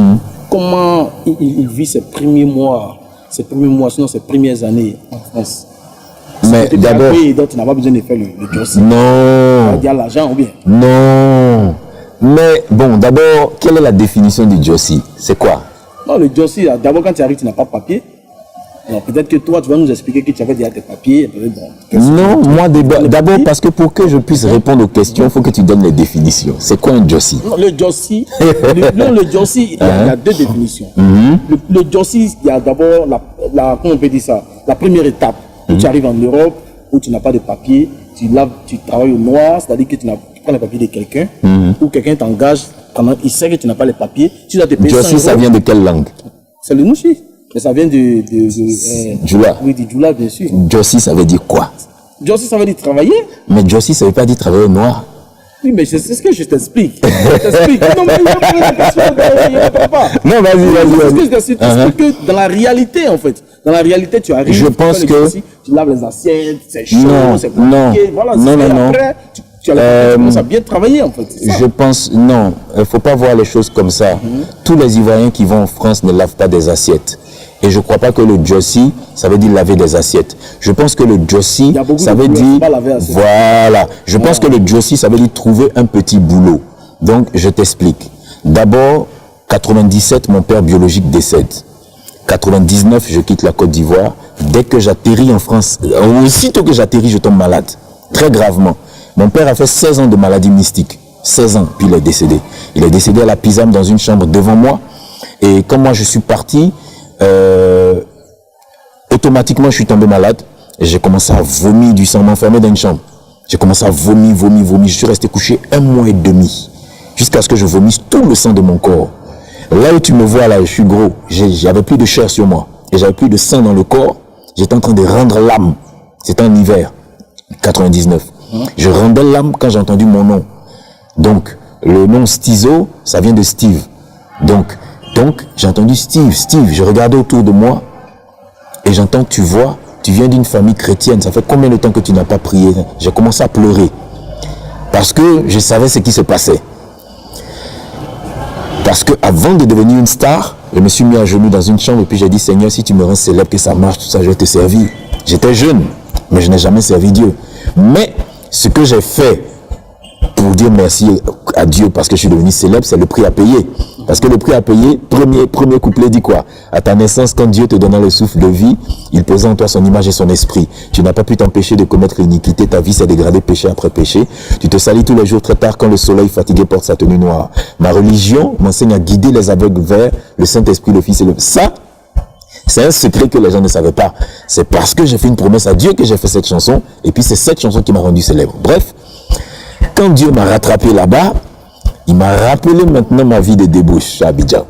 comment il vit ses premiers mois, sinon ses premières années en France? Mais d'abord, donc tu n'as pas besoin de faire le Jossi. Non. Il y a l'argent ou bien? Non. Mais bon, d'abord, quelle est la définition du Jossi? C'est quoi? Non, le Jossi, d'abord quand tu arrives, tu n'as pas de papier. Alors peut-être que toi, tu vas nous expliquer que tu avais déjà tes papiers. Non, moi d'abord parce que pour que je puisse répondre aux questions, il faut que tu donnes les définitions. C'est quoi un Jossi? Non, le Jossi, il y a deux définitions. Le Jossi, il y a d'abord comment on peut dire ça? La première étape, où tu arrives en Europe, où tu n'as pas de papier, tu travailles au noir, c'est-à-dire que tu prends les papiers de quelqu'un, ou quelqu'un t'engage, il sait que tu n'as pas les papiers, tu dois te payer 100 Jossi, ça vient de quelle langue? C'est le Nushi. Mais ça vient de Djoula. Oui, du Djoula, bien sûr. Jossi, ça veut dire quoi? Jossi, ça veut dire travailler. Mais Jossi, ça veut pas dire travailler au noir. Oui, mais c'est ce que je t'explique. Non, mais il va poser la question, il ne répond pas. Non, vas-y. C'est ce que je t'explique que dans la réalité, en fait, tu arrives, je pense que Jossi, tu laves les assiettes, c'est chaud, c'est compliqué. Voilà, non. Après, tu commences à bien travailler, en fait. Je pense, non, il ne faut pas voir les choses comme ça. Tous les Ivoiriens qui vont en France ne lavent pas des assiettes. Et je ne crois pas que le Jossi, ça veut dire laver des assiettes. Je pense que le Jossi, ça veut dire... Voilà. Je pense que le Jossi, ça veut dire trouver un petit boulot. Donc, je t'explique. D'abord, 97, mon père biologique décède. 99, je quitte la Côte d'Ivoire. Dès que j'atterris en France, aussitôt que j'atterris, je tombe malade. Très gravement. Mon père a fait 16 ans de maladie mystique. 16 ans, puis il est décédé. Il est décédé à la Pisame dans une chambre devant moi. Et quand moi je suis parti, automatiquement je suis tombé malade. Et j'ai commencé à vomir du sang, m'enfermer dans une chambre. J'ai commencé à vomir. Je suis resté couché 1 mois et demi. Jusqu'à ce que je vomisse tout le sang de mon corps. Là où tu me vois là, je suis gros. J'avais plus de chair sur moi. Et j'avais plus de sang dans le corps. J'étais en train de rendre l'âme. C'était en hiver, 99. Je rendais l'âme quand j'ai entendu mon nom. Donc, le nom Stizo, ça vient de Steve. Donc j'ai entendu Steve. Je regardais autour de moi et j'entends, tu vois, tu viens d'une famille chrétienne. Ça fait combien de temps que tu n'as pas prié? J'ai commencé à pleurer parce que je savais ce qui se passait. Parce que avant de devenir une star, je me suis mis à genoux dans une chambre et puis j'ai dit, Seigneur, si tu me rends célèbre, que ça marche, tout ça, je vais te servir. J'étais jeune, mais je n'ai jamais servi Dieu. Mais ce que j'ai fait pour dire merci à Dieu parce que je suis devenu célèbre, c'est le prix à payer. Parce que le prix à payer, premier couplet dit quoi? À ta naissance, quand Dieu te donna le souffle de vie, il posa en toi son image et son esprit. Tu n'as pas pu t'empêcher de commettre l'iniquité, ta vie s'est dégradée péché après péché. Tu te salis tous les jours très tard quand le soleil fatigué porte sa tenue noire. Ma religion m'enseigne à guider les aveugles vers le Saint-Esprit, le Fils et le... Ça, c'est un secret que les gens ne savaient pas. C'est parce que j'ai fait une promesse à Dieu que j'ai fait cette chanson. Et puis c'est cette chanson qui m'a rendu célèbre. Bref, quand Dieu m'a rattrapé là-bas, il m'a rappelé maintenant ma vie de débauche à Abidjan.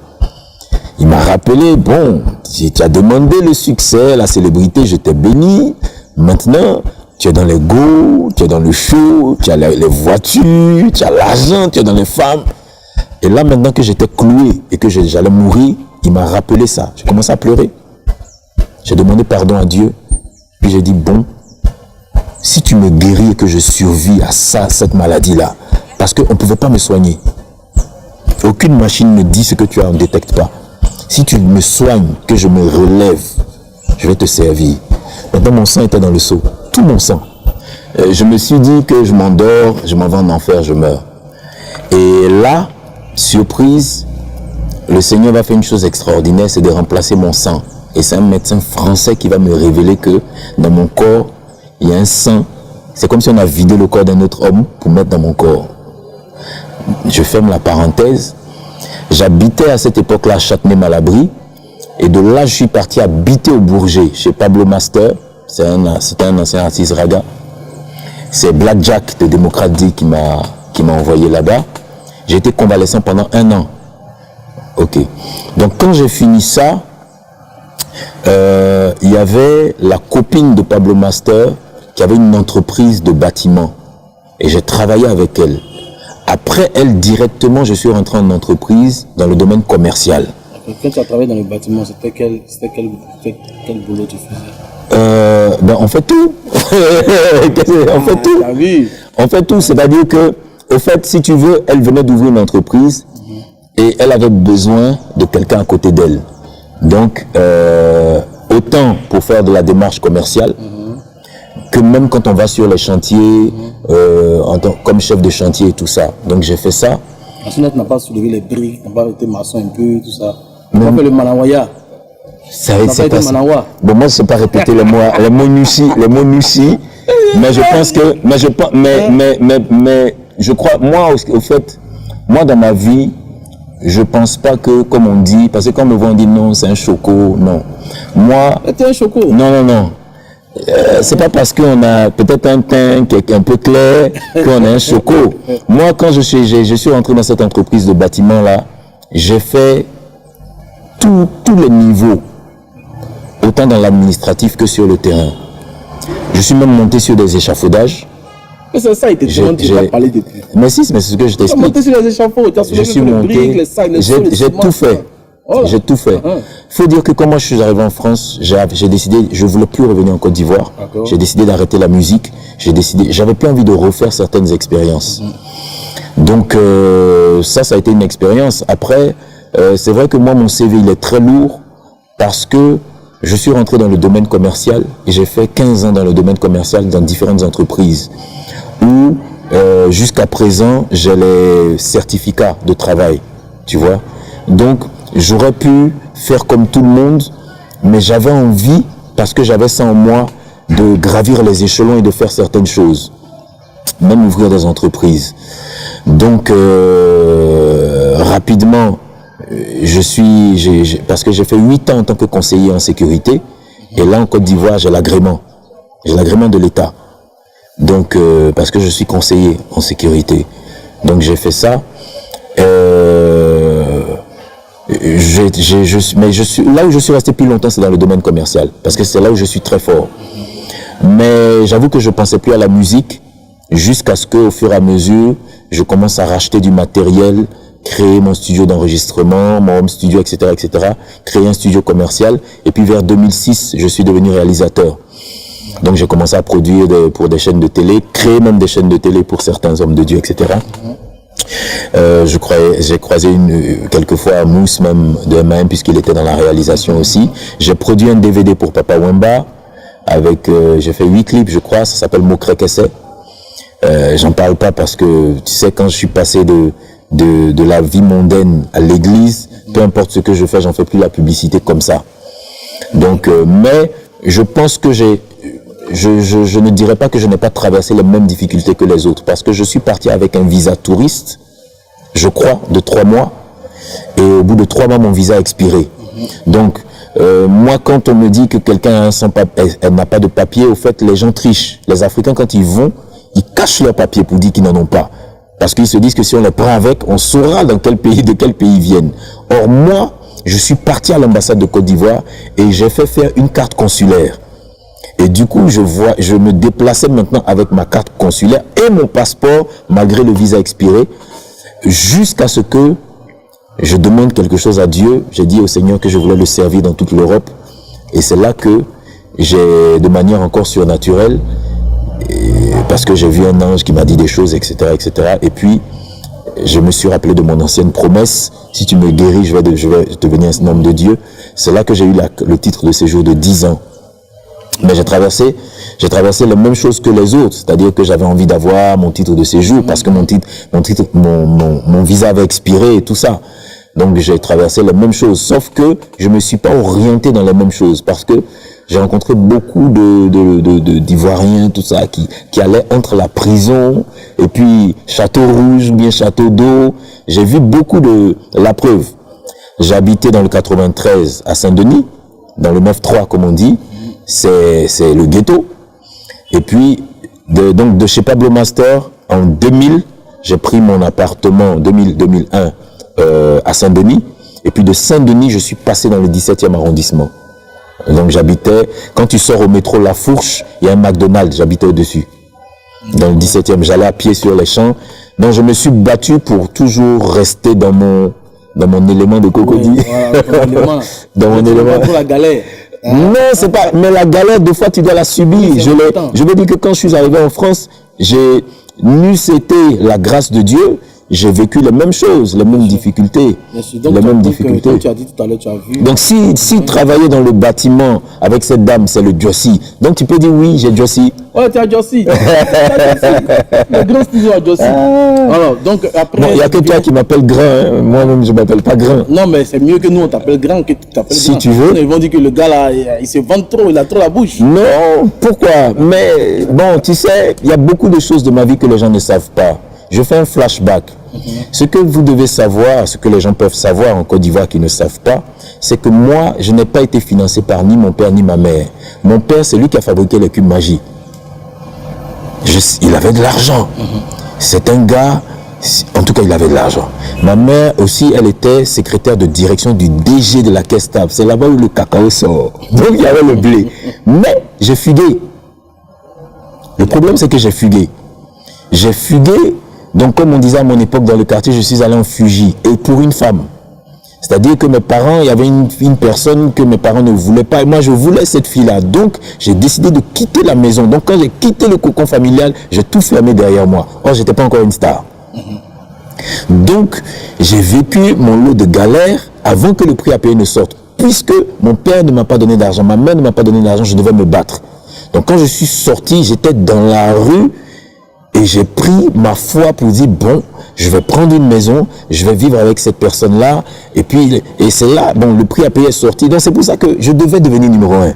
Il m'a rappelé, bon, tu as demandé le succès, la célébrité, je t'ai béni. Maintenant, tu es dans les go, tu es dans le show, tu as les voitures, tu as l'argent, tu es dans les femmes. Et là, maintenant que j'étais cloué et que j'allais mourir, il m'a rappelé ça. J'ai commencé à pleurer. J'ai demandé pardon à Dieu. Puis j'ai dit, bon, si tu me guéris et que je survis à ça, cette maladie-là, parce qu'on ne pouvait pas me soigner. Aucune machine ne dit ce que tu as, on ne détecte pas. Si tu me soignes, que je me relève, je vais te servir. Maintenant, mon sang était dans le seau. Tout mon sang. Je me suis dit que je m'endors, je m'en vais en enfer, je meurs. Et là, surprise, le Seigneur va faire une chose extraordinaire, c'est de remplacer mon sang. Et c'est un médecin français qui va me révéler que dans mon corps, il y a un sang. C'est comme si on a vidé le corps d'un autre homme pour mettre dans mon corps. Je ferme la parenthèse. J'habitais à cette époque-là à Châtenay-Malabry. Et de là, je suis parti habiter au Bourget, chez Pablo Master. C'était un ancien artiste raga. C'est Black Jack de Démocrate D qui m'a envoyé là-bas. J'ai été convalescent pendant 1 an. Ok. Donc quand j'ai fini ça, il y avait la copine de Pablo Master qui avait une entreprise de bâtiment. Et j'ai travaillé avec elle. Après elle, directement, je suis rentré en entreprise dans le domaine commercial. Quand tu as travaillé dans le bâtiment, c'était quel boulot tu faisais? On fait tout. On fait tout. Ah, oui. On fait tout. C'est-à-dire que, au fait, si tu veux, elle venait d'ouvrir une entreprise et elle avait besoin de quelqu'un à côté d'elle. Donc, autant pour faire de la démarche commerciale, que même quand on va sur les chantiers, comme chef de chantier et tout ça. Donc j'ai fait ça. Ensuite, tu n'as pas soulevé les briques, tu n'as pas été maçon un peu, tout ça. Tu n'as pas fait le manawaya. C'est pas ça. Bon, moi, je ne sais pas répéter les mots nussi, mais je pense que, mais je crois, moi, au fait, moi, dans ma vie, je pense pas que, comme on dit, parce que quand on me voit, on dit non, c'est un choco, non. Moi. T'es un choco. Non. C'est pas parce qu'on a peut-être un teint qui est un peu clair qu'on est un choco. Moi, quand je suis rentré dans cette entreprise de bâtiment là, j'ai fait tous les niveaux, autant dans l'administratif que sur le terrain. Je suis même monté sur des échafaudages. Mais c'est ça, il te demande, tu vas parler depuis. Mais si, mais c'est ce que je t'explique. Tu as monté sur les échafauds, tu as soulevé les briques, les sacs, les sols, j'ai tout fait. Oh. J'ai tout fait. Il faut dire que quand moi je suis arrivé en France, j'ai décidé, je ne voulais plus revenir en Côte d'Ivoire. J'ai décidé d'arrêter la musique. J'avais plus envie de refaire certaines expériences. Donc ça a été une expérience. Après, c'est vrai que moi mon CV il est très lourd parce que je suis rentré dans le domaine commercial et j'ai fait 15 ans dans le domaine commercial dans différentes entreprises où jusqu'à présent j'ai les certificats de travail, tu vois. Donc j'aurais pu faire comme tout le monde, mais j'avais envie, parce que j'avais ça en moi, de gravir les échelons et de faire certaines choses. même ouvrir des entreprises. Donc, rapidement, parce que j'ai fait 8 ans en tant que conseiller en sécurité, et là en Côte d'Ivoire, j'ai l'agrément de l'État. Donc, parce que je suis conseiller en sécurité. Donc, j'ai fait ça. Mais là où je suis resté plus longtemps, c'est dans le domaine commercial, parce que c'est là où je suis très fort. Mais j'avoue que je pensais plus à la musique, jusqu'à ce qu'au fur et à mesure, je commence à racheter du matériel, créer mon studio d'enregistrement, mon home studio, etc., créer un studio commercial. Et puis vers 2006, je suis devenu réalisateur. Donc j'ai commencé à produire pour des chaînes de télé, créer même des chaînes de télé pour certains hommes de Dieu, etc. J'ai croisé quelquefois Mousse même de M.A.M, puisqu'il était dans la réalisation aussi. J'ai produit un DVD pour Papa Wemba avec, j'ai fait 8 clips, je crois, ça s'appelle Mokre Kesse. J'en parle pas parce que, tu sais, quand je suis passé de la vie mondaine à l'église, peu importe ce que je fais, j'en fais plus la publicité comme ça. Donc, mais je pense que je ne dirais pas que je n'ai pas traversé les mêmes difficultés que les autres, parce que je suis parti avec un visa touriste, je crois, de 3 mois, et au bout de 3 mois, mon visa a expiré. Donc, moi, quand on me dit que quelqu'un n'a pas de papier, au fait, les gens trichent. Les Africains, quand ils vont, ils cachent leurs papiers pour dire qu'ils n'en ont pas. Parce qu'ils se disent que si on les prend avec, on saura de quel pays ils viennent. Or, moi, je suis parti à l'ambassade de Côte d'Ivoire et j'ai fait faire une carte consulaire. Et du coup, je me déplaçais maintenant avec ma carte consulaire et mon passeport, malgré le visa expiré, jusqu'à ce que je demande quelque chose à Dieu. J'ai dit au Seigneur que je voulais le servir dans toute l'Europe. Et c'est là que j'ai, de manière encore surnaturelle, parce que j'ai vu un ange qui m'a dit des choses, etc., etc. Et puis, je me suis rappelé de mon ancienne promesse. Si tu me guéris, je vais devenir un homme de Dieu. C'est là que j'ai eu le titre de séjour de 10 ans. Mais j'ai traversé les mêmes choses que les autres. C'est-à-dire que j'avais envie d'avoir mon titre de séjour parce que mon visa avait expiré et tout ça. Donc j'ai traversé les mêmes choses. Sauf que je me suis pas orienté dans les mêmes choses parce que j'ai rencontré beaucoup d'Ivoiriens, tout ça, qui allaient entre la prison et puis Château Rouge, bien Château d'Eau. J'ai vu beaucoup la preuve. J'habitais dans le 93 à Saint-Denis, dans le 9-3 comme on dit. C'est le ghetto. Et puis, donc de chez Pablo Master, en 2000, j'ai pris mon appartement, 2001, à Saint-Denis. Et puis de Saint-Denis, je suis passé dans le 17e arrondissement. Donc j'habitais, quand tu sors au métro La Fourche, il y a un McDonald's, j'habitais au-dessus. Dans le 17e, j'allais à pied sur les champs. Donc je me suis battu pour toujours rester dans mon élément de cocody. Oui, voilà, dans mon élément. Pour la galère. Non, c'est pas, mais la galère, des fois, tu dois la subir. Oui, je veux dire que quand je suis arrivé en France, c'était la grâce de Dieu, j'ai vécu les mêmes choses, les mêmes difficultés. Donc, les mêmes difficultés. Comme tu as dit tout à l'heure, tu as vu. Donc, si travailler dans le bâtiment avec cette dame, c'est le Jossi. Donc, tu peux dire oui, j'ai Jossi. Ouais, tu as Jossi. Le grand studio à Jossi. Alors, donc, après. Non, il n'y a que toi qui m'appelles Grand. Hein. Moi-même, je ne m'appelle pas Grand. Non, mais c'est mieux que nous, on t'appelle Grand que tu t'appelles si Grand. Tu veux. Ils vont dire que le gars là, il se vante trop, il a trop la bouche. Non, pourquoi? Mais bon, tu sais, il y a beaucoup de choses de ma vie que les gens ne savent pas. Je fais un flashback. Ce que vous devez savoir, ce que les gens peuvent savoir en Côte d'Ivoire qui ne savent pas, c'est que moi, je n'ai pas été financé par ni mon père ni ma mère. Mon père, c'est lui qui a fabriqué les cubes magie. Il avait de l'argent. C'est un gars, en tout cas, il avait de l'argent. Ma mère aussi, elle était secrétaire de direction du DG de la Caisse Table. C'est là-bas où le cacao sort. Donc, il y avait le blé. Mais j'ai fugué. Le problème, c'est que j'ai fugué. J'ai fugué. Donc, comme on disait à mon époque dans le quartier, je suis allé en fugie. Et pour une femme. C'est-à-dire que mes parents, il y avait une personne que mes parents ne voulaient pas. Et moi, je voulais cette fille-là. Donc, j'ai décidé de quitter la maison. Donc, quand j'ai quitté le cocon familial, j'ai tout fermé derrière moi. Or, j'étais pas encore une star. Donc, j'ai vécu mon lot de galères avant que le prix à payer ne sorte. Puisque mon père ne m'a pas donné d'argent, ma mère ne m'a pas donné d'argent, je devais me battre. Donc, quand je suis sorti, j'étais dans la rue. Et j'ai pris ma foi pour dire, bon, je vais prendre une maison, je vais vivre avec cette personne-là. Et puis, et c'est là, bon, le prix à payer est sorti. Donc, c'est pour ça que je devais devenir numéro 1.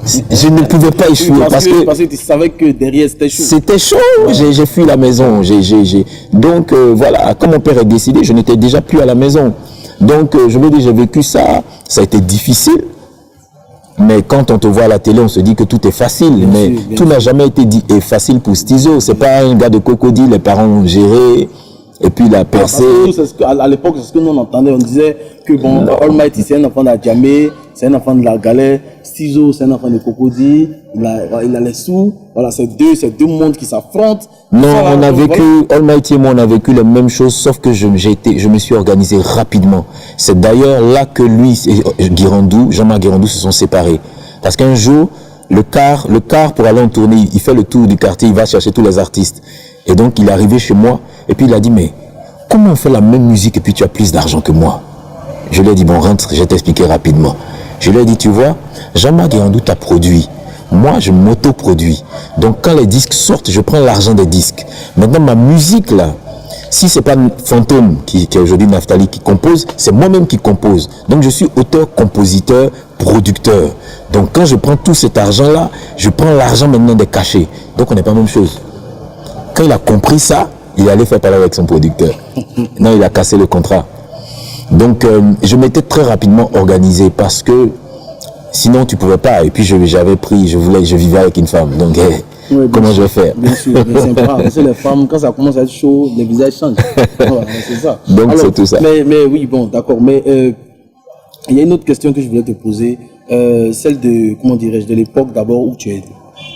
Je ne pouvais pas échouer parce que tu savais que derrière c'était chaud. C'était chaud. Ouais. J'ai fui la maison. Donc voilà, quand mon père est décédé, je n'étais déjà plus à la maison. Donc je me dis, j'ai vécu ça. Ça a été difficile. Mais quand on te voit à la télé, on se dit que tout est facile. Mais tout n'a jamais été dit et facile pour Stizo. C'est pas un gars de Cocody, les parents ont géré. Et puis la percée. À l'époque, c'est ce que nous on entendait. On disait que bon, Almighty c'est un enfant d'Adjamé, c'est un enfant de la galère. Stizo c'est un enfant de Cocody. Il a les sous. Voilà, c'est deux mondes qui s'affrontent. Non, on a vécu, Almighty et moi, on a vécu les mêmes choses, sauf que je me suis organisé rapidement. C'est d'ailleurs là que lui et Guirandou, Jean-Marc Guirandou se sont séparés. Parce qu'un jour, le car pour aller en tournée, il fait le tour du quartier, il va chercher tous les artistes. Et donc, il est arrivé chez moi, et puis il a dit, mais comment on fait la même musique et puis tu as plus d'argent que moi? Je lui ai dit, bon, rentre, je vais t'expliquer rapidement. Je lui ai dit, tu vois, Jean-Marc Guirandou t'a produit. Moi, je m'auto-produis. Donc, quand les disques sortent, je prends l'argent des disques. Maintenant, ma musique, là, si c'est pas Fantôme, qui est aujourd'hui Naftali, qui compose, c'est moi-même qui compose. Donc, je suis auteur, compositeur, producteur. Donc, quand je prends tout cet argent-là, je prends l'argent maintenant des cachets. Donc, on n'est pas la même chose. Quand il a compris ça, il allait faire parler avec son producteur. Non, il a cassé le contrat. Donc, je m'étais très rapidement organisé parce que sinon, tu pouvais pas. Et puis, je vivais avec une femme. Donc, oui, comment je vais faire? Bien sûr, c'est pas. Parce que les femmes, quand ça commence à être chaud, les visages changent. Voilà, c'est ça. Donc, c'est tout ça. Mais oui, bon, d'accord. Mais il y a une autre question que je voulais te poser. Celle de, comment dirais-je, de l'époque d'abord où tu es.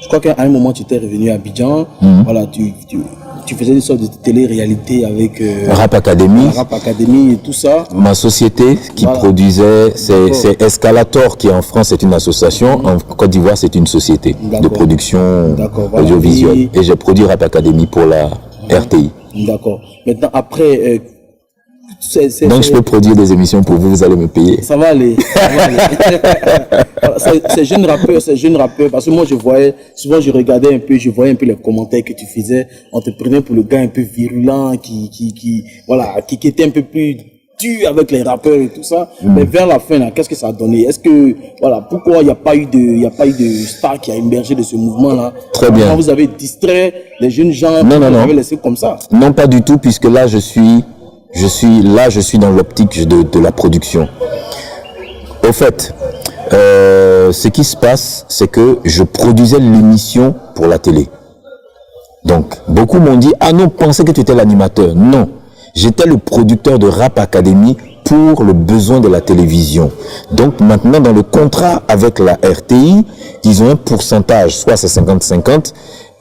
Je crois qu'à un moment, tu étais revenu à Abidjan. Voilà, tu faisais une sorte de télé-réalité avec Rap Academy. Rap Academy et tout ça. Ma société qui produisait, c'est Escalator qui en France est une association, en Côte d'Ivoire c'est une société de production audiovisuelle. Et j'ai produit Rap Academy pour la RTI. D'accord. Maintenant après... Donc je peux produire des émissions pour vous, vous allez me payer. Ça va aller. Ces jeunes rappeurs, parce que moi souvent je regardais un peu, je voyais un peu les commentaires que tu faisais, on te prenait pour le gars un peu virulent, qui était un peu plus dur avec les rappeurs et tout ça. Mais vers la fin là, qu'est-ce que ça a donné? Est-ce que, voilà, pourquoi il n'y a pas eu de star qui a émergé de ce mouvement là? Très bien. Quand vous avez distrait les jeunes gens, vous avez laissé comme ça? Non, pas du tout, puisque là je suis dans l'optique de la production. Au fait, ce qui se passe, c'est que je produisais l'émission pour la télé. Donc, beaucoup m'ont dit, ah non, pensais que tu étais l'animateur. Non, j'étais le producteur de Rap Academy pour le besoin de la télévision. Donc, maintenant, dans le contrat avec la RTI, ils ont un pourcentage, soit c'est 50-50,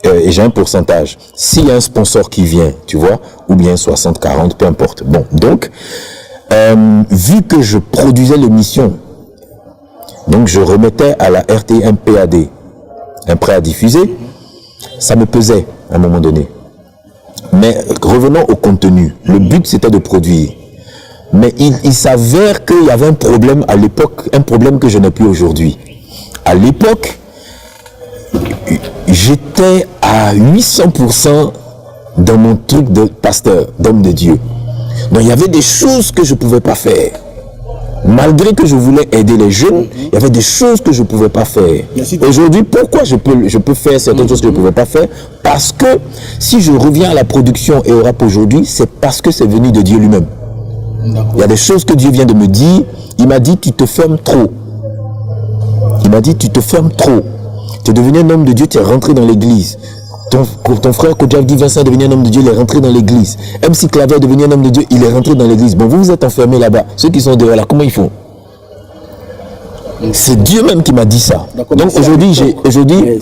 et j'ai un pourcentage. S'il y a un sponsor qui vient, tu vois, ou bien 60-40, peu importe. Bon, donc, vu que je produisais l'émission, donc je remettais à la RTI un PAD, un prêt à diffuser, ça me pesait à un moment donné. Mais revenons au contenu. Le but, c'était de produire. Mais il s'avère qu'il y avait un problème à l'époque, un problème que je n'ai plus aujourd'hui. À l'époque, j'étais à 800% dans mon truc de pasteur, d'homme de Dieu. Donc il y avait des choses que je ne pouvais pas faire. Malgré que je voulais aider les jeunes, il y avait des choses que je ne pouvais pas faire. Aujourd'hui, pourquoi je peux faire certaines choses que je ne pouvais pas faire? Parce que si je reviens à la production et au rap aujourd'hui, c'est parce que c'est venu de Dieu lui-même. Il y a des choses que Dieu vient de me dire. Il m'a dit, tu te fermes trop. Il m'a dit, tu te fermes trop. Tu es devenu un homme de Dieu, tu es rentré dans l'église. Ton frère Kodjavdi Vincent est devenu un homme de Dieu, il est rentré dans l'église. MC Claver est devenu un homme de Dieu, il est rentré dans l'église. Bon, vous êtes enfermés là-bas. Ceux qui sont dehors là, comment ils font? C'est Dieu même qui m'a dit ça. Donc aujourd'hui,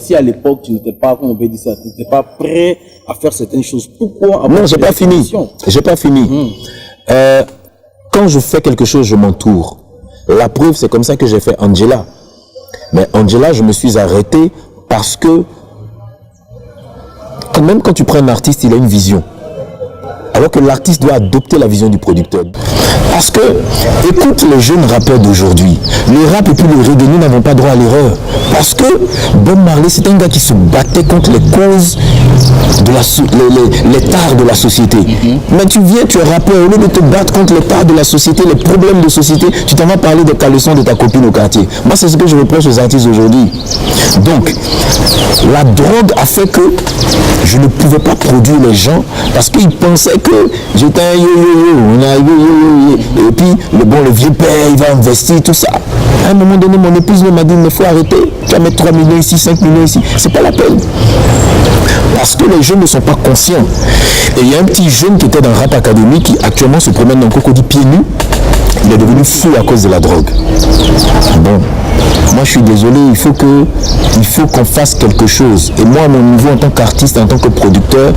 si à l'époque tu n'étais pas, comme on peut dire ça, tu n'étais pas prêt à faire certaines choses, pourquoi? Non, j'ai pas fini. J'ai pas fini. Quand je fais quelque chose, je m'entoure. La preuve, c'est comme ça que j'ai fait Angela. Mais Angela, je me suis arrêté parce que même quand tu prends un artiste, il a une vision. Alors que l'artiste doit adopter la vision du producteur. Parce que, écoute les jeunes rappeurs d'aujourd'hui. Le rap et puis le reggae, nous n'avons pas droit à l'erreur. Parce que Bob Marley, c'est un gars qui se battait contre les causes de les tares de la société. Mais tu viens, tu es rappeur, au lieu de te battre contre les tares de la société, les problèmes de société, tu t'en vas parler des caleçons de ta copine au quartier. Moi, c'est ce que je reproche aux artistes aujourd'hui. Donc, la drogue a fait que je ne pouvais pas produire les gens parce qu'ils pensaient que j'étais un yo-yo-yo, et puis le vieux père, il va investir, tout ça. À un moment donné, mon épouse m'a dit, mais il faut arrêter, tu vas mettre 3 millions ici, 5 millions ici, c'est pas la peine. Parce que les jeunes ne sont pas conscients. Et il y a un petit jeune qui était dans Rap Academy qui actuellement se promène dans Cocody pieds nus. Il est devenu fou à cause de la drogue. Bon, moi je suis désolé, il faut qu'on fasse quelque chose. Et moi, à mon niveau, en tant qu'artiste, en tant que producteur,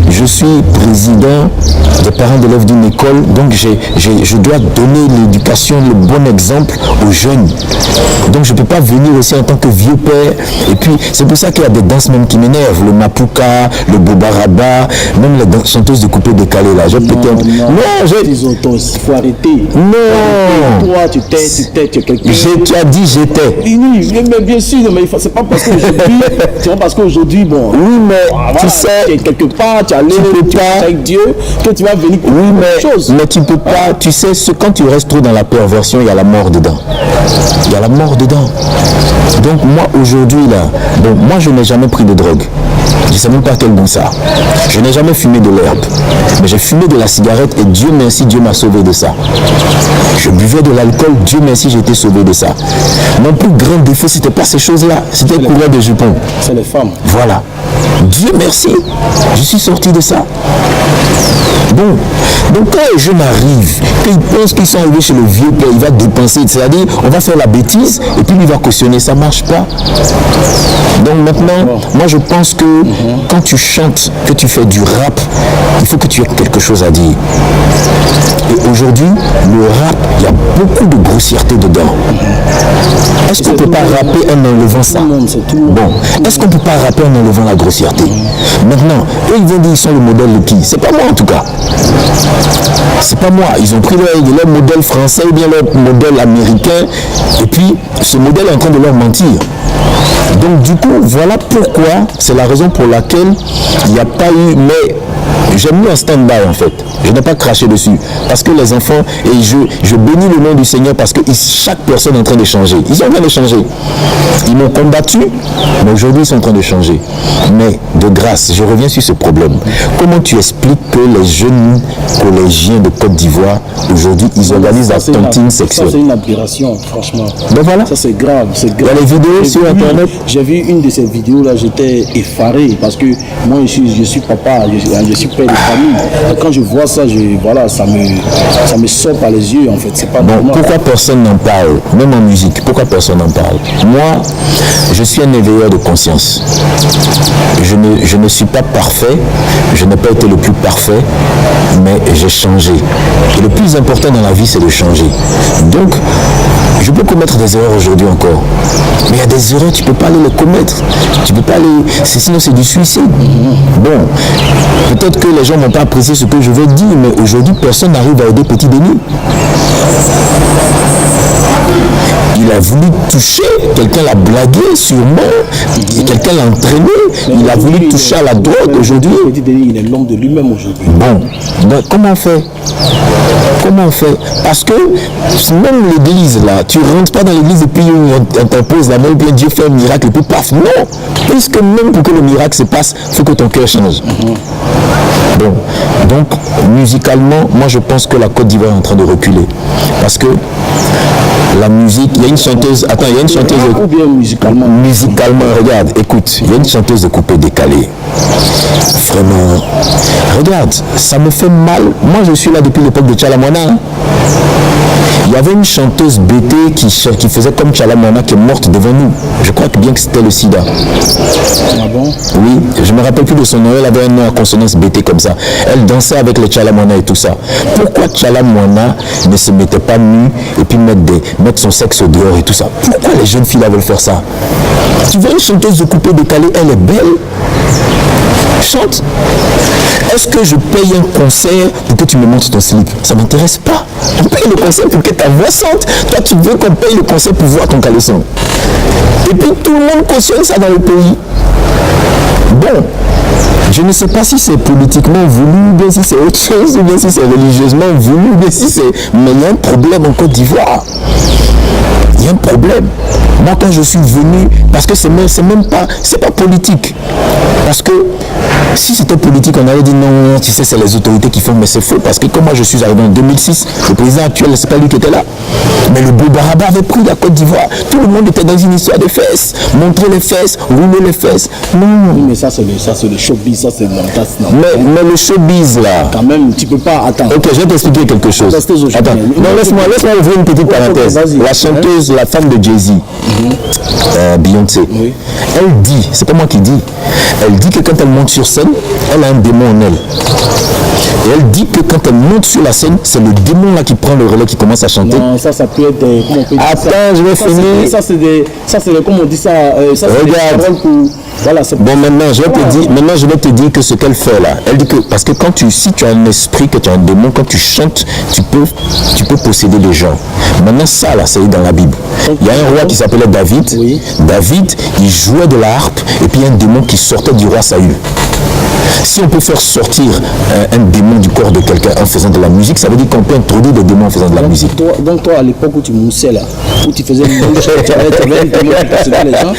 je suis président des parents d'élèves d'une école, donc je dois donner l'éducation, le bon exemple aux jeunes. Donc je ne peux pas venir aussi en tant que vieux père. Et puis c'est pour ça qu'il y a des danses même qui m'énervent, le mapuka, le bobaraba, même les chanteuses de coupé décalé là. Il faut arrêter. Non. Toi, tu es quelqu'un. Tu as dit j'étais. Oui, mais bien sûr, mais c'est pas parce qu'aujourd'hui, c'est pas parce qu'aujourd'hui, bon. Oui, mais voilà, tu sais, quelque part, tu es avec Dieu, que tu vas venir pour chose. Mais tu peux pas, tu sais, quand tu restes trop dans la perversion, il y a la mort dedans. Il y a la mort dedans. Donc moi aujourd'hui là, bon, moi je n'ai jamais pris de drogue. Je ne sais même pas quel bon ça. Je n'ai jamais fumé de l'herbe. Mais j'ai fumé de la cigarette et Dieu merci, Dieu m'a sauvé de ça. Je buvais de l'alcool, Dieu merci, j'ai été sauvé de ça. Mon plus grand défaut, c'était pas ces choses-là. C'était le coureur des jupons. C'est les femmes. Voilà. Dieu merci, je suis sorti de ça. Bon, donc quand les jeunes arrivent, qu'ils pensent qu'ils sont arrivés chez le vieux père, il va dépenser, c'est-à-dire on va faire la bêtise et puis il va cautionner, ça ne marche pas. Donc maintenant, moi je pense que quand tu chantes, que tu fais du rap, il faut que tu aies quelque chose à dire. Et aujourd'hui, le rap, il y a beaucoup de grossièreté dedans. Est-ce qu'on ne peut pas rapper en enlevant ça? Bon, est-ce qu'on ne peut pas rapper en enlevant la grossièreté? Maintenant, eux ils vont dire ils sont le modèle de qui? C'est pas moi en tout cas. C'est pas moi. Ils ont pris leur modèle français ou bien leur modèle américain et puis ce modèle est en train de leur mentir. Donc du coup, voilà pourquoi, c'est la raison pour laquelle il n'y a pas eu, mais j'ai mis en stand-by en fait. Je n'ai pas craché dessus. Parce que les enfants, et je bénis le nom du Seigneur parce que chaque personne est en train de changer. Ils sont en train de changer. Ils m'ont combattu, mais aujourd'hui ils sont en train de changer. Mais de grâce, je reviens sur ce problème. Comment tu expliques que les jeunes collégiens de Côte d'Ivoire, aujourd'hui, ils organisent la tontine sexuelle? Ça c'est une aberration, franchement. Ben voilà. Ça c'est grave, c'est grave. Il y a les vidéos sur Internet. J'ai vu une de ces vidéos là, j'étais effaré parce que moi je suis papa, je suis père de famille. Et quand je vois ça, ça me sort par les yeux en fait. C'est pas normal. Pourquoi personne n'en parle? Même en musique, pourquoi personne n'en parle? Moi, je suis un éveilleur de conscience. Je ne suis pas parfait, je n'ai pas été le plus parfait, mais j'ai changé. Et le plus important dans la vie, c'est de changer. Donc, je peux commettre des erreurs aujourd'hui encore. Mais il y a des erreurs, tu ne peux pas aller les commettre. Tu peux pas aller. Sinon, c'est du suicide. Bon, peut-être que les gens ne vont pas apprécier ce que je vais dire, mais aujourd'hui, personne n'arrive à aider Petit Denis. Il a voulu toucher, quelqu'un l'a blagué sûrement, quelqu'un l'a entraîné, il a voulu toucher à la drogue aujourd'hui. Petit Denis, il est l'homme de lui-même aujourd'hui. Bon, donc comment on fait? Comment on fait? Parce que même l'église là, tu rentres pas dans l'église et puis on t'impose la main, bien Dieu fait un miracle et puis paf, non! Puisque même pour que le miracle se passe, il faut que ton cœur change. Bon, donc musicalement, moi je pense que la Côte d'Ivoire est en train de reculer. Parce que la musique, il y a une chanteuse, attends, il y a une chanteuse de... Ou bien musicalement. Musicalement, regarde, écoute, il y a une chanteuse de coupé décalé. Vraiment, regarde, ça me fait mal. Moi je suis là depuis l'époque de Tchalamwana. Hein. Il y avait une chanteuse BT qui faisait comme Tchalamwana qui est morte devant nous. Je crois que bien que c'était le sida. Ah bon? Oui, je me rappelle plus de son nom, elle avait un nom à consonance BT comme ça. Elle dansait avec les Tchalamwana et tout ça. Pourquoi Tchalamwana ne se mettait pas nu et puis mettre son sexe au dehors et tout ça? Pourquoi les jeunes filles là veulent faire ça? Tu vois une chanteuse de coupé décalé, elle est belle. Chante. Est-ce que je paye un concert pour que tu me montres ton slip? Ça ne m'intéresse pas. On paye le concert pour que ta voix sente. Toi, tu veux qu'on paye le concert pour voir ton caleçon. Et puis tout le monde cautionne ça dans le pays. Bon, je ne sais pas si c'est politiquement voulu, ou bien si c'est autre chose, ou bien si c'est religieusement voulu, ou bien si c'est... Mais il y a un problème en Côte d'Ivoire. Il y a un problème. Moi, quand je suis venu, parce que c'est même pas politique. Parce que si c'était politique, on allait dire non, tu sais, c'est les autorités qui font, mais c'est faux. Parce que comme moi, je suis arrivé en 2006, le président actuel, c'est pas lui qui était là. Mais le Boubaraba avait pris la Côte d'Ivoire. Tout le monde était dans une histoire de fesses. Montrer les fesses, rouler les fesses. Non. Oui, mais ça, c'est le showbiz, ça, c'est montage. Mais le showbiz, là. Quand même, tu peux pas attendre. Ok, je vais t'expliquer quelque chose. Attends. Non, laisse-moi ouvrir une petite parenthèse. La chanteuse, la femme de Jay-Z, Beyoncé, oui. Elle dit, c'est pas moi qui dis, elle dit que quand elle monte sur scène, elle a un démon en elle. Et elle dit que quand elle monte sur la scène, c'est le démon là qui prend le relais, qui commence à chanter. Non, ça peut être... Comment on peut dire Attends, je vais finir. Ça, c'est des... Comment on dit ça, ça c'est regarde. Des paroles pour... Voilà, bon, maintenant, je vais te dire que ce qu'elle fait là, elle dit que, parce que si tu as un esprit, que tu as un démon, quand tu chantes, tu peux posséder les gens. Maintenant, ça là, c'est dans la Bible. Il y a un roi qui s'appelait David. Oui. David, il jouait de la harpe, et puis il y a un démon qui sortait du roi Saül. Si on peut faire sortir un démon du corps de quelqu'un en faisant de la musique, ça veut dire qu'on peut introduire des démons en faisant de la musique. Donc toi, à l'époque où tu moussais là, où tu faisais une mouche, tu avais un démon qui possédait les gens.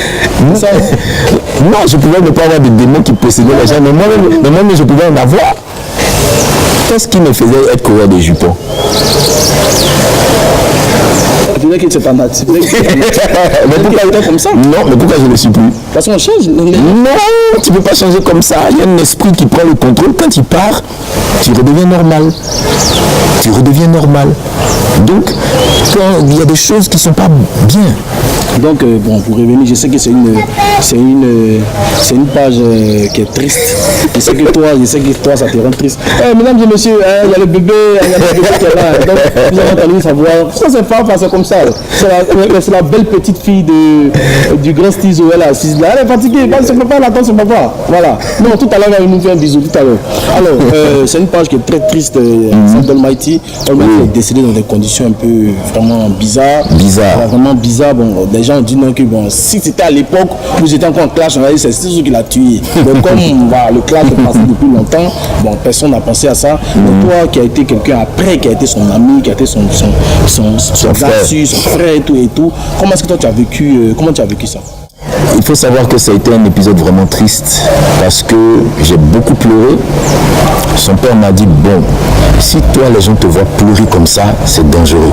Non, je pouvais ne pas avoir des démons qui possédaient les gens, mais moi-même, je pouvais en avoir. Qu'est-ce qui me faisait être coureur des jupons? Tu disais que c'est un natif. Mais pourquoi comme ça? Non, mais pourquoi je ne le suis plus? Parce qu'on change. Non, tu ne peux pas changer comme ça. Il y a un esprit qui prend le contrôle. Quand il part, tu redeviens normal. Tu redeviens normal. Donc, quand il y a des choses qui ne sont pas bien. Donc, bon, pour revenir, je sais que c'est une page qui est triste. Je sais que toi, ça te rend triste. Mesdames et messieurs, il y a le bébé, qui est là. Donc, vous avez entendu savoir. Ça, c'est pas c'est comme ça. C'est la belle petite fille du grand Stizo. Elle est assise là. Elle est fatiguée. Elle ne peut pas l'attendre son papa. Voilà. Non, tout à l'heure, elle nous fait un bisou. Tout à l'heure. Alors, c'est une page qui est très triste. Almighty. Almighty est décédé dans des conditions un peu vraiment bizarres. Vraiment bizarres. Bon, des gens disent non que bon, si c'était à l'époque où j'étais encore en clash, on va dire c'est Stizo qui l'a tué. Donc comme le clash est passé depuis longtemps, bon, personne n'a pensé à ça. Mais toi qui a été quelqu'un après, qui a été son ami, qui a été son frère et tout, comment est-ce que toi tu as vécu, ça? Il faut savoir que ça a été un épisode vraiment triste parce que j'ai beaucoup pleuré. Son père m'a dit, bon, si toi les gens te voient pleurer comme ça, c'est dangereux.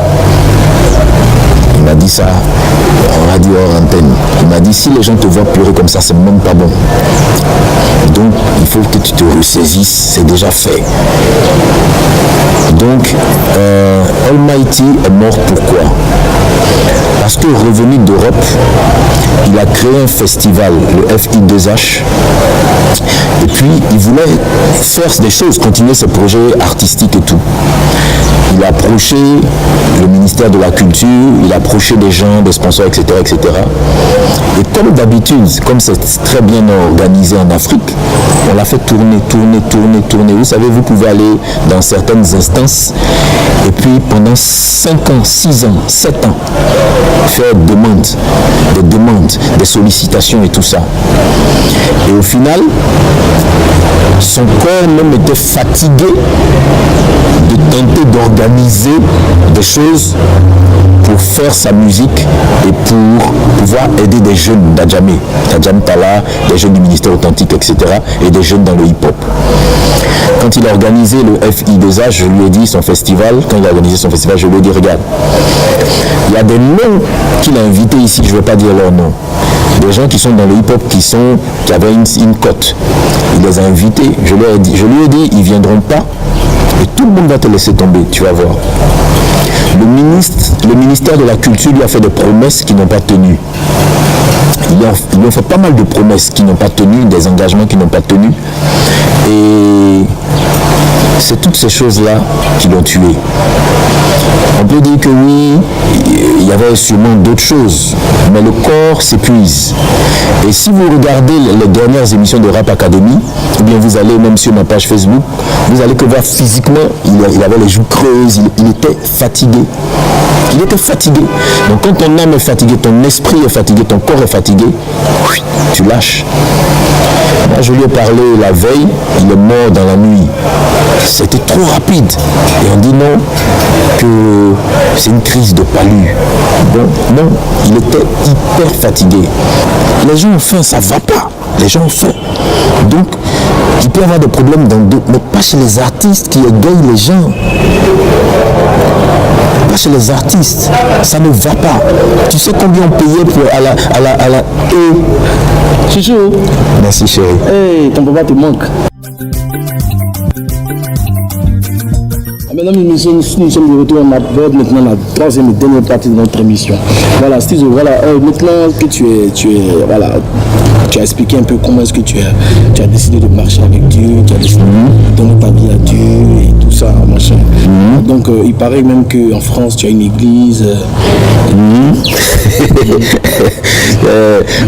Il m'a dit ça en radio hors antenne. Il m'a dit, si les gens te voient pleurer comme ça, c'est même pas bon. Donc, il faut que tu te ressaisisses, c'est déjà fait. Donc, Almighty est mort pourquoi? Parce que revenu d'Europe, il a créé un festival, le FI2H, et puis il voulait faire des choses, continuer ses projets artistiques et tout. Il a approché le ministère de la Culture, il a approché des gens, des sponsors, etc., etc. Et comme d'habitude, comme c'est très bien organisé en Afrique, on l'a fait tourner. Vous savez, vous pouvez aller dans certaines instances et puis pendant 5 ans, 6 ans, 7 ans, faire des demandes, des sollicitations et tout ça. Et au final, son corps même était fatigué de tenter d'organiser des choses pour faire sa musique et pour pouvoir aider des jeunes d'Adjamé, Tadjam Tala, des jeunes du ministère authentique, etc. et des jeunes dans le hip-hop. Quand il a organisé le FI2H, je lui ai dit son festival, je lui ai dit, regarde, il y a des noms qu'il a invités ici, je ne vais pas dire leurs noms. Des gens qui sont dans le hip-hop, qui avaient une cote. Il les a invités, je lui ai dit, ils ne viendront pas et tout le monde va te laisser tomber, tu vas voir. Le ministère de la Culture lui a fait des promesses qui n'ont pas tenu. Ils lui ont fait pas mal de promesses qui n'ont pas tenu, des engagements qui n'ont pas tenu. Et c'est toutes ces choses-là qui l'ont tué. On peut dire que oui, il y avait sûrement d'autres choses, mais le corps s'épuise. Et si vous regardez les dernières émissions de Rap Academy, ou bien vous allez même sur ma page Facebook, vous allez que voir physiquement, il avait les joues creuses, il était fatigué. Il était fatigué. Donc quand ton âme est fatiguée, ton esprit est fatigué, ton corps est fatigué, tu lâches. Moi, je lui ai parlé la veille, il est mort dans la nuit. C'était trop rapide. Et on dit non, que c'est une crise de palu. Bon, non, il était hyper fatigué. Les gens ont faim, ça va pas. Les gens ont faim. Donc, il peut y avoir des problèmes dans d'autres, mais pas chez les artistes qui égayent les gens. Pas chez les artistes, ça ne va pas. Tu sais combien on payait pour à la Chichou. Merci chérie. Hey, ton papa te manque. Mesdames et messieurs, nous sommes de retour, on aborde maintenant la troisième et dernière partie de notre émission. Voilà, Stizo, voilà, maintenant que tu as expliqué un peu comment est-ce que tu as décidé de marcher avec Dieu, tu as décidé de donner ta vie à Dieu et tout ça, machin. Donc, il paraît même qu'en France, tu as une église.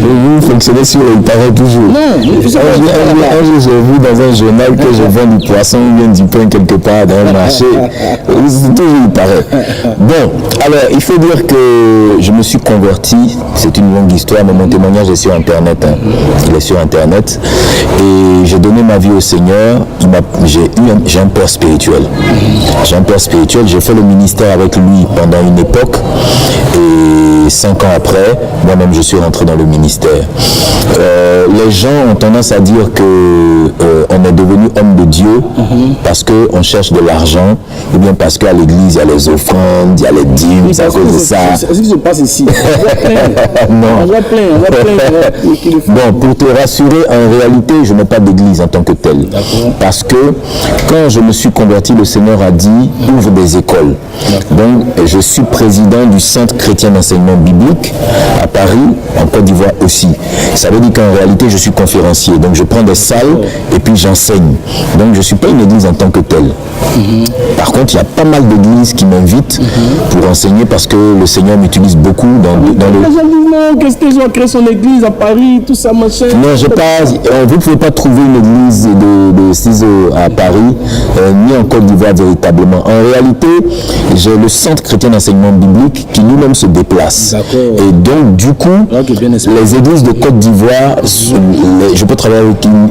Vous fonctionnez sur il paraît toujours. Non, un jour, j'ai vu dans un journal que je vends du poisson ou bien du pain quelque part dans le marché. Toujours il paraît. Bon, alors il faut dire que je me suis converti, c'est une longue histoire, mais mon témoignage est sur Internet. Il est sur Internet. Et j'ai donné ma vie au Seigneur. J'ai un père spirituel. J'ai un père spirituel. J'ai fait le ministère avec lui pendant une époque. Et 5 ans après, moi-même je suis rentré dans le ministère. Les gens ont tendance à dire que on est devenu homme de Dieu parce qu'on cherche de l'argent, ou bien parce qu'à l'église il y a les offrandes, il y a les dîmes, c'est à cause de ça. C'est ce qui se passe ici. Non. On va plein. Bon, pour te rassurer, en réalité, je n'ai pas d'église en tant que telle. Parce que quand je me suis converti, le Seigneur a dit ouvre des écoles. Donc, je suis président du Centre chrétien d'enseignement biblique à Paris, en Côte d'Ivoire aussi. Ça veut dire qu'en réalité, je suis conférencier. Donc, je prends des salles et puis j'enseigne. Donc, je ne suis pas une église en tant que telle. Par contre, il y a pas mal d'églises qui m'invitent pour enseigner parce que le Seigneur m'utilise beaucoup dans le... Qu'est-ce que Stizo a créé son église à Paris, tout ça, machin. Non, vous ne pouvez pas trouver une église de Stizo à Paris, ni en Côte d'Ivoire véritablement. En réalité, j'ai le Centre chrétien d'enseignement biblique qui lui-même se déplace. Et donc, du coup, les églises de Côte d'Ivoire, je peux travailler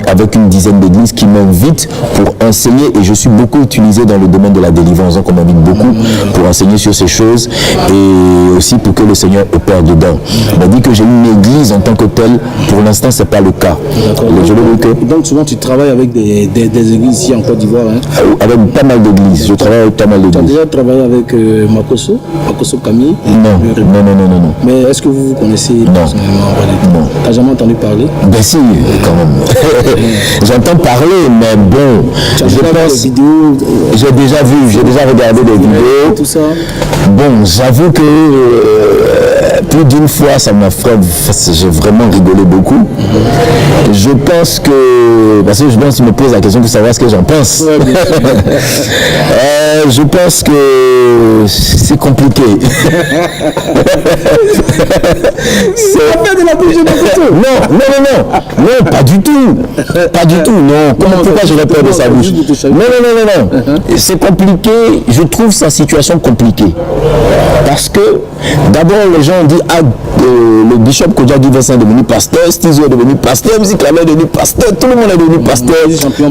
avec une dizaine d'églises qui m'invitent pour enseigner, et je suis beaucoup utilisé dans le domaine de la délivrance, donc on m'invite beaucoup pour enseigner sur ces choses et aussi pour que le Seigneur opère dedans. On m'a dit que j'ai une église en tant que telle, pour l'instant c'est pas le cas. Donc souvent tu travailles avec des églises ici en Côte d'Ivoire, hein? Avec pas mal d'églises, je travaille avec pas mal d'églises. Tu as déjà travaillé avec Makosso Camille? Non. Mais est-ce que vous connaissez personnellement? Non. T'as jamais entendu parler? Ben si, quand même. J'entends parler, mais bon, j'ai déjà vu, j'ai déjà regardé des vidéos. Tout ça. Bon, j'avoue que plus d'une fois, ça m'a fait, j'ai vraiment rigolé beaucoup. Je pense que, parce que je pense que tu me poses la question pour savoir ce que j'en pense. Je pense que c'est compliqué. Non, pas du tout. Pas du tout, non. Pourquoi j'aurais peur de sa bouche? Non. C'est compliqué. Je trouve sa situation compliquée. Parce que, d'abord, les gens ont dit, le bishop Kojak Vincent est devenu pasteur, Stizo est devenu pasteur, Musique Lamé est devenu pasteur, tout le monde est devenu pasteur,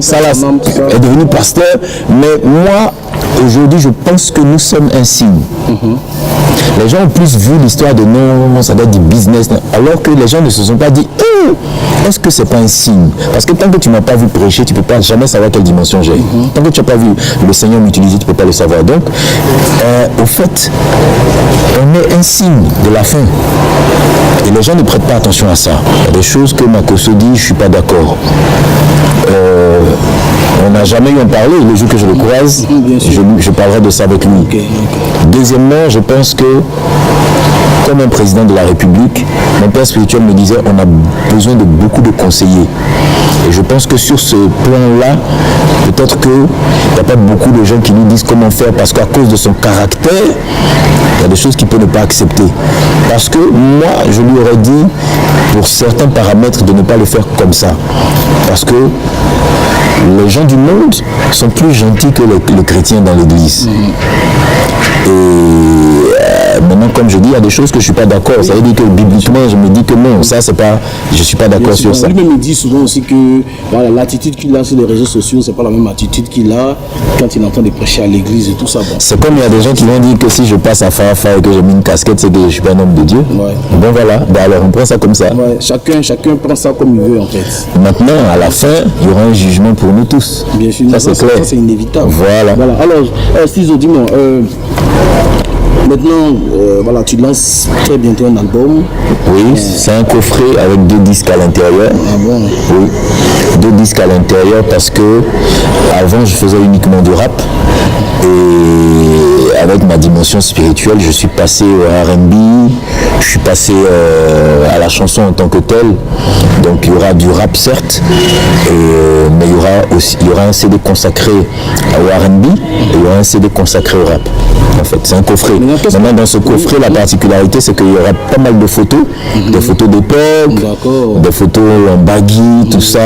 Salas est devenu pasteur. Mais moi, aujourd'hui, je pense que nous sommes un signe. Les gens ont plus vu l'histoire de non, ça doit être du business, alors que les gens ne se sont pas dit, est-ce que c'est pas un signe? Parce que tant que tu m'as pas vu prêcher, tu peux pas jamais savoir quelle dimension j'ai. Tant que tu n'as pas vu le Seigneur m'utiliser, tu peux pas le savoir. Donc, au fait, on est un signe de la fin. Et les gens ne prêtent pas attention à ça. Il y a des choses que Makosso dit, je suis pas d'accord. On n'a jamais eu en parler, le jour que je le croise, je parlerai de ça avec lui. Deuxièmement, je pense que, comme un président de la République, mon père spirituel me disait, on a besoin de beaucoup de conseillers. Et je pense que sur ce plan-là, peut-être qu'il n'y a pas beaucoup de gens qui nous disent comment faire, parce qu'à cause de son caractère, il y a des choses qu'il peut ne pas accepter. Parce que moi, je lui aurais dit, pour certains paramètres, de ne pas le faire comme ça. Parce que les gens du monde sont plus gentils que les chrétiens dans l'église. Et maintenant, comme je dis, il y a des choses que je ne suis pas d'accord. Ça veut dire que bibliquement, je me dis que non, ça, c'est pas, je ne suis pas d'accord sur ça. Lui-même, il dit souvent aussi que voilà, l'attitude qu'il a sur les réseaux sociaux, c'est pas la même attitude qu'il a quand il est en train de prêcher à l'église et tout ça. Bon. C'est comme il y a des gens qui vont dire que si je passe à Fafa et que j'ai mis une casquette, c'est que je ne suis pas un homme de Dieu. Ouais. Bon, voilà. Ben, alors, on prend ça comme ça. Ouais. Chacun prend ça comme il veut, en fait. Maintenant, à la fin, il y aura un jugement pour nous tous. Bien sûr, ça, c'est clair. Ça, c'est inévitable. Voilà. Alors, Stizo, dis-moi, maintenant, voilà, tu lances très bientôt un album. Oui, c'est un coffret avec 2 disques à l'intérieur. Ah bon? Oui, 2 disques à l'intérieur parce que avant, je faisais uniquement du rap. Et avec ma dimension spirituelle, je suis passé au R&B, je suis passé à la chanson en tant que telle. Donc il y aura du rap certes, mais il y aura un CD consacré au R&B et il y aura un CD consacré au rap. En fait, c'est un coffret. Maintenant, dans ce coffret, la particularité, c'est qu'il y aura pas mal de photos, des photos d'époque, des photos en baggy, tout ça.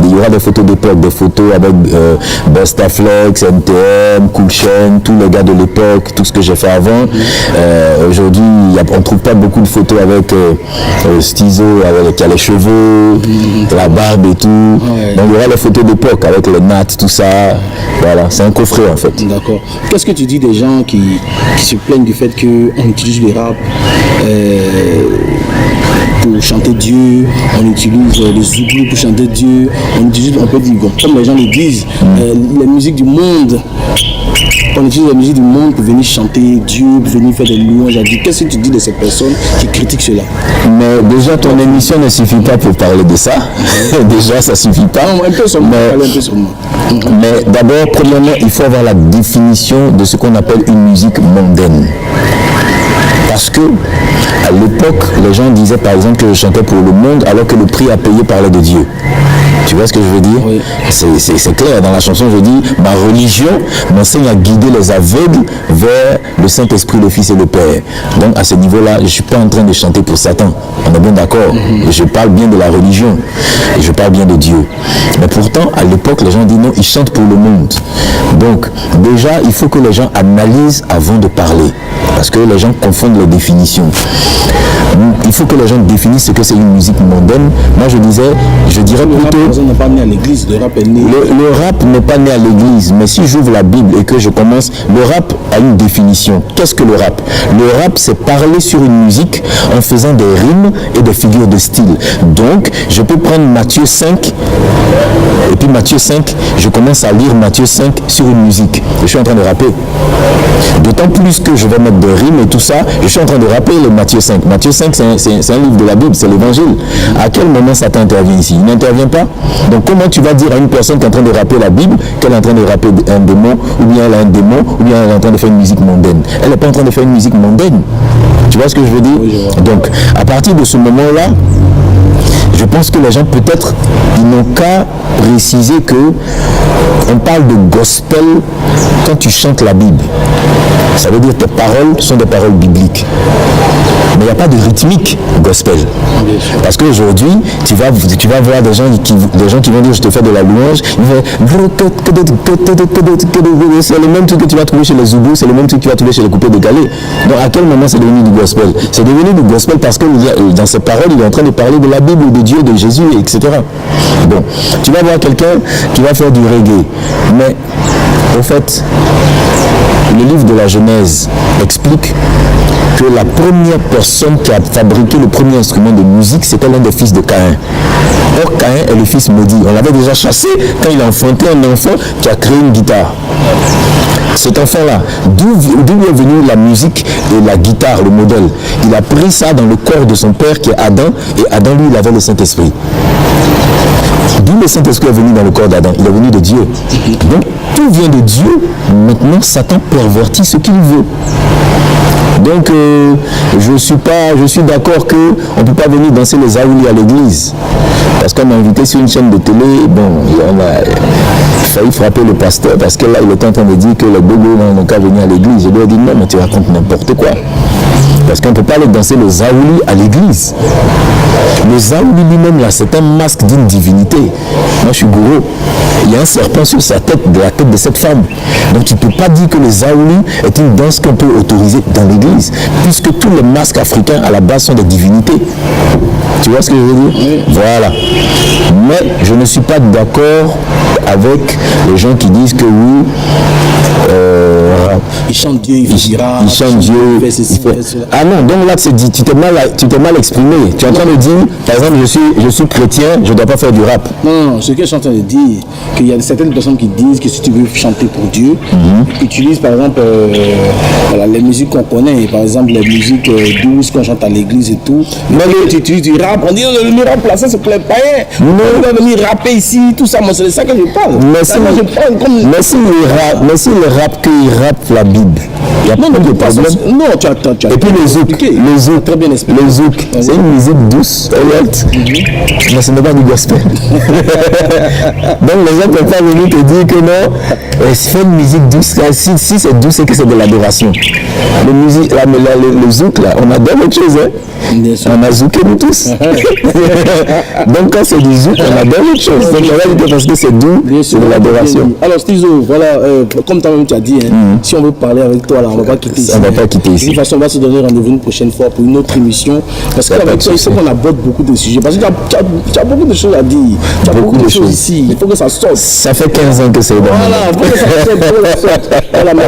Il y aura des photos d'époque, des photos avec Bustaflex, NTM, Cool Chain, tous les gars de l'époque, tout ce que j'ai fait avant. Aujourd'hui, on ne trouve pas beaucoup de photos avec Stizo, qui a les cheveux, la barbe et tout. Donc, il y aura les photos d'époque avec les nattes, tout ça. Voilà, c'est un coffret en fait. D'accord. Qu'est-ce que tu dis des gens qui se plaignent du fait qu'on utilise le rap pour chanter Dieu, on utilise le zoubou pour chanter Dieu, on utilise, on peut dire, comme les gens le disent, la musique du monde. On utilise la musique du monde pour venir chanter Dieu, pour venir faire des louanges à Dieu. Qu'est-ce que tu dis de ces personnes qui critiquent cela? Mais déjà, ton émission ne suffit pas pour parler de ça. Déjà, ça ne suffit pas. Non, un peu sur moi. Mais d'abord, premièrement, il faut avoir la définition de ce qu'on appelle une musique mondaine. Parce que, à l'époque, les gens disaient par exemple que je chantais pour le monde alors que le prix à payer parlait de Dieu. Tu vois ce que je veux dire? Oui. C'est clair, dans la chanson je dis, ma religion m'enseigne à guider les aveugles vers le Saint-Esprit, le Fils et le Père. Donc à ce niveau-là, je ne suis pas en train de chanter pour Satan. On est bien d'accord. Je parle bien de la religion. Et je parle bien de Dieu. Mais pourtant, à l'époque, les gens disent non, ils chantent pour le monde. Donc déjà, il faut que les gens analysent avant de parler. Parce que les gens confondent les définitions. Il faut que les gens définissent ce que c'est une musique mondaine. Moi je dirais plutôt... Le rap n'est pas né à l'église, le rap est né... Le rap n'est pas né à l'église, mais si j'ouvre la Bible et que je commence... Le rap a une définition. Qu'est-ce que le rap? Le rap, c'est parler sur une musique en faisant des rimes et des figures de style. Donc, je peux prendre Matthieu 5, et puis Matthieu 5, je commence à lire Matthieu 5 sur une musique. Je suis en train de rapper. D'autant plus que je vais mettre des rimes et tout ça, je suis en train de rapper le Matthieu 5. Matthieu 5, c'est un livre de la Bible, c'est l'évangile. À quel moment ça t'intervient ici? Il n'intervient pas. Donc comment tu vas dire à une personne qui est en train de rapper la Bible qu'elle est en train de rapper un démon, ou bien elle a un démon, ou bien elle est en train de faire une musique mondaine? Elle n'est pas en train de faire une musique mondaine. Tu vois ce que je veux dire? Oui, je vois. Donc, à partir de ce moment-là, je pense que les gens, peut-être, ils n'ont qu'à préciser que on parle de gospel quand tu chantes la Bible. Ça veut dire que tes paroles sont des paroles bibliques. Mais il n'y a pas de rythmique gospel. Parce qu'aujourd'hui, tu vas voir des gens qui vont dire je te fais de la louange. C'est le même truc que tu vas trouver chez les Zoubous, c'est le même truc que tu vas trouver chez les coupés décalés. Donc à quel moment c'est devenu du gospel? C'est devenu du gospel parce que dans ses paroles, il est en train de parler de la Bible, de Dieu, de Jésus, etc. Bon, tu vas voir quelqu'un qui va faire du reggae. Mais au fait, le livre de la Genèse explique que la première personne qui a fabriqué le premier instrument de musique, c'était l'un des fils de Caïn. Or, Caïn est le fils maudit. On l'avait déjà chassé quand il a enfanté un enfant qui a créé une guitare. Cet enfant-là, d'où est venue la musique et la guitare, le modèle? Il a pris ça dans le corps de son père qui est Adam, et Adam, lui, il avait le Saint-Esprit. D'où le Saint-Esprit est venu dans le corps d'Adam? Il est venu de Dieu. Donc, tout vient de Dieu. Maintenant, Satan pervertit ce qu'il veut. Donc, je suis d'accord qu'on ne peut pas venir danser les Aouli à l'église. Parce qu'on m'a invité sur une chaîne de télé, bon, on a failli frapper le pasteur parce que là, il était en train de dire que les bobos n'ont qu'à venir à l'église. Je lui ai dit non, mais tu racontes n'importe quoi. Parce qu'on ne peut pas aller danser le Zaouli à l'église. Le Zaouli lui-même, là, c'est un masque d'une divinité. Moi, je suis gourou. Il y a un serpent sur sa tête, de la tête de cette femme. Donc, tu ne peux pas dire que le Zaouli est une danse qu'on peut autoriser dans l'église, puisque tous les masques africains, à la base, sont des divinités. Tu vois ce que je veux dire? Oui. Voilà. Mais je ne suis pas d'accord avec les gens qui disent que oui, il chante Dieu, il dira. Il chante Dieu. Ah non, donc là, tu t'es mal exprimé. Tu es en train de dire, par exemple, je suis chrétien, je ne dois pas faire du rap. Non, ce que je suis en train de dire, qu'il y a certaines personnes qui disent que si tu veux chanter pour Dieu, utilise par exemple voilà, les musiques qu'on connaît, par exemple les musiques douces qu'on chante à l'église et tout. Mais tu utilises du rap, on dit le rap là, ça c'est pour les païens. On va venir rapper ici, tout ça, moi c'est de ça que je parle. Mais si le rap qu'il rappe la Bible, il y a pas de problème. Non, tu as et puis le zouk, très bien expliqué. Le zouk, c'est une musique douce, mais ce n'est pas du gospel. Donc les gens ne peuvent pas venir te dire que non, fais une musique douce. Si c'est douce, c'est que c'est de l'adoration. Le zouk là, on adore autre chose. Hein? On a zouké nous tous. Donc quand c'est du zouk, on adore autre chose. Donc on va dire parce que c'est doux, c'est de l'adoration. Alors Stizo, voilà, comme toi-même tu as dit, si on veut parler avec toi là, on ne va pas quitter ici. On ne va pas quitter ici. De toute façon, on va se donner rendez-vous une prochaine fois pour une autre émission. Parce qu'avec toi, il faut qu'on aborde beaucoup de sujets. Parce que tu as beaucoup de choses à dire. Tu as beaucoup de choses ici. Il faut que ça sorte. Ça fait 15 ans que c'est bon. Voilà, il faut que ça sorte. Voilà, mais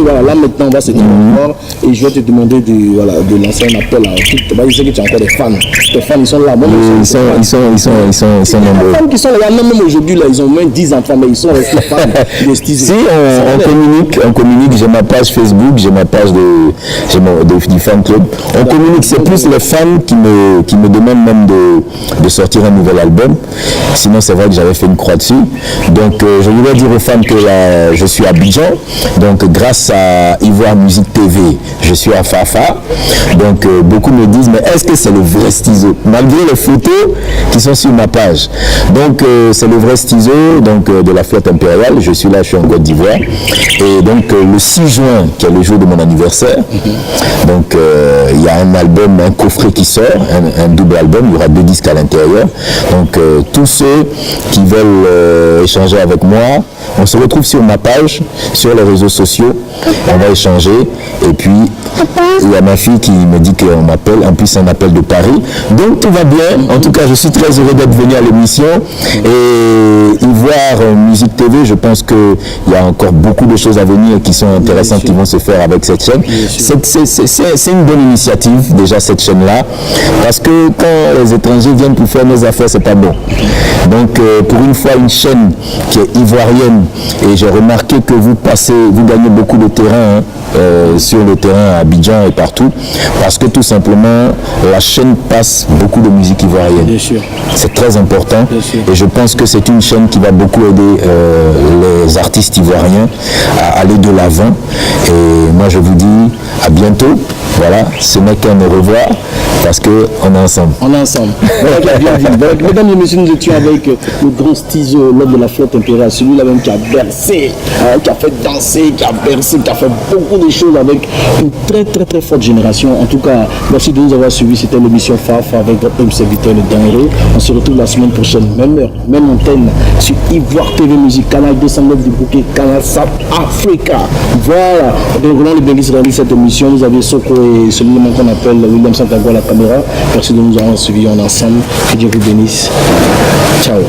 voilà, là maintenant, on va se dire au revoir. Et je vais te demander de lancer un appel à toutes. Je sais que tu as encore des fans. Tes fans, ils sont là. Moi, ils sont nombreux. Les fans qui sont là, même aujourd'hui, là, ils ont moins 10 enfants, mais ils sont restés fans de Stizo. Si on communique, j'ai ma page Facebook, j'ai ma page du fan club. On communique, c'est plus les fans qui me demandent même de sortir un nouvel album. Sinon, c'est vrai que j'avais fait une croix dessus. Donc, je voulais dire aux fans que je suis à Abidjan. Donc, grâce à Ivoire Musique TV, je suis à Fafa. Donc, beaucoup me disent, mais est-ce que c'est le vrai Stizo? Malgré les photos qui sont sur ma page. Donc, c'est le vrai Stizo, donc, de la flotte impériale. Je suis là, je suis en Côte d'Ivoire. Et donc, le 6 juin, qui est le jour de mon anniversaire, donc, il y a un album, un coffret qui sort, un double album. Il y aura 2 disques à l'intérieur. Donc, tous ceux qui veulent échanger avec moi, on se retrouve sur ma page, sur les réseaux sociaux. On va échanger. Et puis, il y a ma fille qui me dit qu'on m'appelle. En plus, c'est un appel de Paris. Donc, tout va bien. En tout cas, je suis très heureux d'être venu à l'émission. Et Ivoire Musique TV, je pense qu'il y a encore beaucoup de choses à venir qui sont intéressantes, qui vont se faire avec cette chaîne. C'est une bonne initiative, déjà, cette chaîne-là. Parce que quand les étrangers viennent pour faire nos affaires, c'est pas bon. Donc, pour une fois, une chaîne qui est ivoirienne, et j'ai remarqué que vous gagnez beaucoup de terrain sur le terrain à Abidjan et partout, parce que tout simplement, la chaîne passe beaucoup de musique ivoirienne. Bien sûr. C'est très important, et je pense que c'est une chaîne qui va beaucoup aider les artistes ivoiriens à aller de l'avant. Et moi, je vous dis à bientôt. Voilà, ce n'est qu'un au revoir, parce qu'on est ensemble. On est ensemble. Voilà, bien dit. Donc, mesdames et messieurs, nous étions avec le grand Stizo, l'homme de la flotte impériale, celui-là même qui a bercé, qui a fait danser, qui a bercé, qui a fait beaucoup de choses avec une très très très forte génération. En tout cas, merci de nous avoir suivis. C'était l'émission FAF avec votre homme serviteur, le Dangereux. On se retrouve la semaine prochaine, même heure, même antenne, sur Ivoire TV Musique, canal 209 du bouquet, canal SAP Africa. Voilà. Donc, Roland Lebengis réalise cette émission. Nous avions Soko et celui-là qu'on appelle William Santago à la caméra. Merci de nous avoir suivis. On est ensemble. Que Dieu vous bénisse. Ciao.